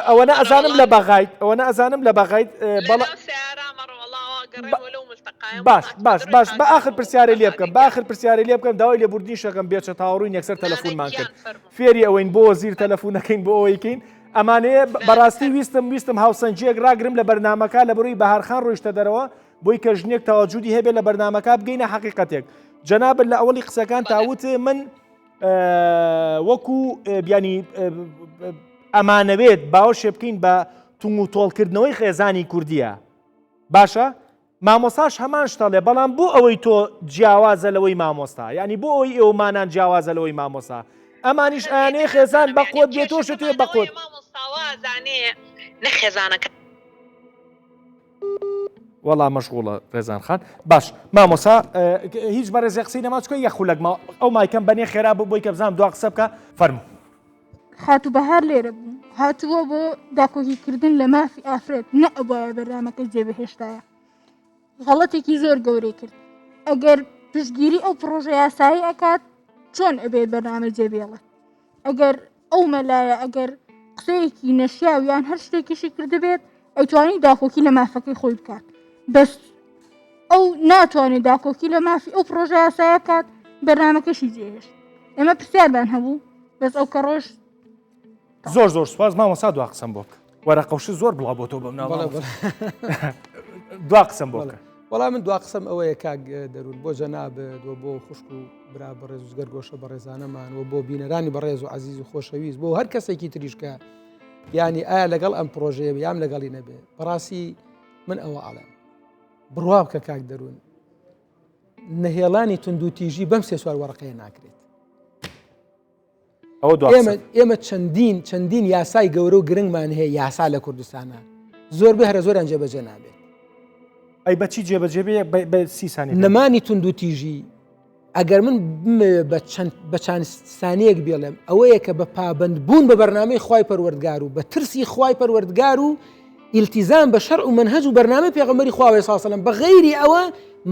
ئەوەنە ئەزانم لە باغایت باش بە ئاخر پرسیارە لێ بکەم داوای لێبوردنیشەکەم بێچە تاوەڕووی یەکسەر تەلەفۆنمان کرد فێری ئەوەین بۆ زیر تەلەفۆنەکەین بۆ ئەوەیکەین ئەمانەیە بەڕاستی ویستم هاوسەنجەیەک ڕاگرم لە بەرنامەکە لە بەڕووی بەهارخان ڕۆیشتە دەرەوە بۆی کە ژنێک تەواجودی هەبێت لە بەرنامەکە بگەینە حەقیقەتێک جەنابن لە ئەوەڵی قسەکان تاوت من وەکو بیانی ئەمانەوێت باوەشێ بکەین بە تونگ و تۆڵکردنەوەی خێزانی کوردیە باشە مامۆستاش هەمان شتەڵێ بەڵام بۆ ئەوەی تۆ جیاوازە لەوەی مامۆستا یعنی بۆ ئەوەی ئێوەمانان جیاوازە لەوەی مامۆستا ئەمانیش ئەیانەیە خێزان بە قۆت بێتۆشە توێ بە قۆت نەخێزانەکە وەڵام مەشغوڵە ڕێزان خان باش مامۆسا هیچ بەڕێزی قسەی نەماچکە یەخولەکمە ئەو مایکەم بەنێ خێرا بوو بۆی کە بزانم دوا قسە بکە فەرموو هاتو بەهار لێرە بوو هاتووە بۆ داکۆکیکردن لە مافی ئافرەت نە ئەوە بەرنامەکە جێبەهێشتایە غەڵەتێکی زۆر گەورەی کرد ئەگەر پشتگیری ئەو پرۆژە یاسایی ئەکات چۆن ئەبێت بەرنامە جێبێڵێت ئەگەر ئەو مەلایە ئەگەر قسەیەکی نەشیاویان هەر شتێکیشی کردبێت ئەیتوانی داکۆکی لە مافەکەی خۆی بکات بەس ئەو ناتوانێت داکۆکی لە مافی ئەو پرۆژە یاسایە بکات بەرنامەکەشی جێهێشت ئێمە پرسیاربان هەبوو بەس ئەو کە ڕۆژ زۆر سوپاس مامۆستا دوا قسەم بۆ بکە وەرەقەوشی زۆر بڵاو بۆ تۆ بەم ناوە دوا قسەم بۆ بکە وەڵام من دوا قسەم ئەوەیە کاک دەروون بۆ جەنابێت و بۆ خوشک و برا بەڕێز و زگەرگۆشە بەڕێزانەمان و بۆ بینەرانی بەڕێز و عزیز و خۆشەویست بۆ هەر کەسێکی تریشکە ینی ئایا لەگەڵ ئەم پرۆژەیە یام لەگەڵی نەبێ بەڕاستی من ئەوە ئاڵێم بڕوا بکە کاک دەروون نەهێڵانی تونند و تیژی بەم سێ سوار وەرەقەیە ناکرێت ئێمە چەندین یاسای گەورە و گرنگمان هەیە یاسا لە کوردستانە زۆربەی هەرە زۆران جێبەجێ نابێت ئەی بەچی جێبەجێ بە 30 ثانیە نەمانی تونند و تیژی ئەگەر من بە چند ثانیەک بێڵێم ئەوەیە کە بە پابند بوون بە بەرنامەی خوای پەروەردگار و بە ترسی خوای پەروەردگار و ئیلتیزام بە شەرع و منهەج و بەرنامەی پێغەمبەری خوا صلی الله علیه و سلم بەغەیری ئەوە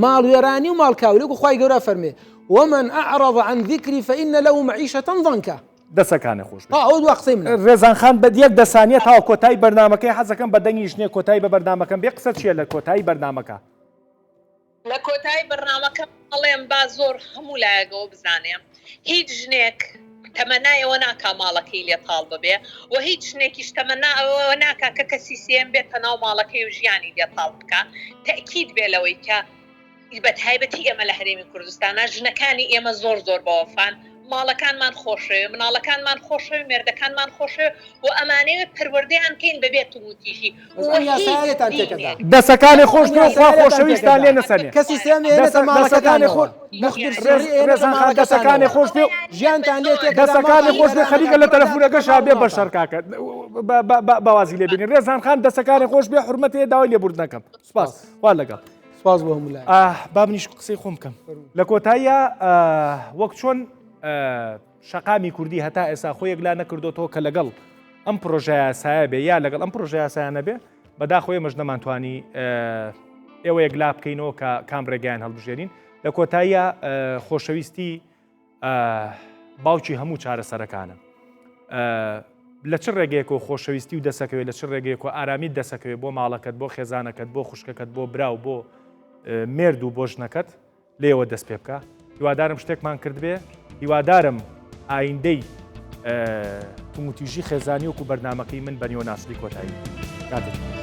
ماڵوێرانی و ماڵکاولێک و خوای گەورە فەرمێ ومن أعرض عن ذكري فإن له معيشة ضنكا دەسەکانی خۆش ئەو دو قسەی منە ڕێزان خان بە دیەک دەسانیە تاوە کۆتایی بەرنامەکەی حەزەکەم بە دەنگی ژنێ کۆتایی بە بەرنامەکەم بێ قسە چیە لە کۆتایی بەرنامەکە لە کۆتایی بەرنامەکە بەڵێم با زۆر هەموو لایەگەوە بزانێم هیچ ژنێک تەمەنایەوە ناکا ماڵەکەی لێ تاڵ ببێ و هیچ شتێکیش تەمەناەوە ناکا کە کەسی سێم بێتە ناو ماڵەکەی و ژیانی لێ تاڵ بکە تەکید بێ لەوەی کە بە تایبەتی ئێمە لە هەرێمی کوردستانە ژنەکانی ئێمە زۆر بەوەفان ماڵەکانمان خۆشەوێ مناڵەکانمان خۆشەوێ مێردەکانمان خۆشەوێ و ئەمانەوێت پەروەردەیان کەین بەبێت وتیژی دەسەکانی خۆش بێ خوا خۆشەویستان لێ نەسەنێ کەسی سێمەکانی خۆش دەسەکانی خۆش بێ ژیانتان لێ دەسەکانی خۆش بێ خەریکە لە تەلەفونەکە شابێ بە شەرکاکە بەوازی لێ بینی ڕێزان خان دەسەکانی خۆش بێ حورمەتی داوای لێبوردنەکەم سوپاس وا لەگەڵ سپاس بۆ هەموو لای با منیش قسەی خۆم بکەم لە کۆتاییە وەک چۆن شەقامی کوردی هەتا ئێستا خۆیەک لا نەکردوەوە کە لەگەڵ ئەم پرۆژە یاسایە بێ یا لەگەڵ ئەم پرۆژە یاسایانە بێ بەداخۆی ئێمەش نەمانتوانی ئێوە یەکلا بکەینەوە کە کام ڕێگەیان هەڵبژێنین لە کۆتاییە خۆشەویستی باوکی هەموو چارەسەرەکانە لە چ ڕێگەیەکەوە خۆشەویستی و دەسەکەوێت لە چ ڕێگەیەکەوە ئارامیت دەسەکەوێت بۆ ماڵەکەت بۆ خێزانەکەت بۆ خوشکەکەت بۆ براو بۆ مێرد و بۆ ژنەکەت لێوە دەست پێ بکە هیوادارم شتێکمان کرد بێ هیوادارم ئایندەی توموتیژی خێزانی وەکو بەرنامەکەی من بەنیۆ ناسلی کۆتایی کاتێک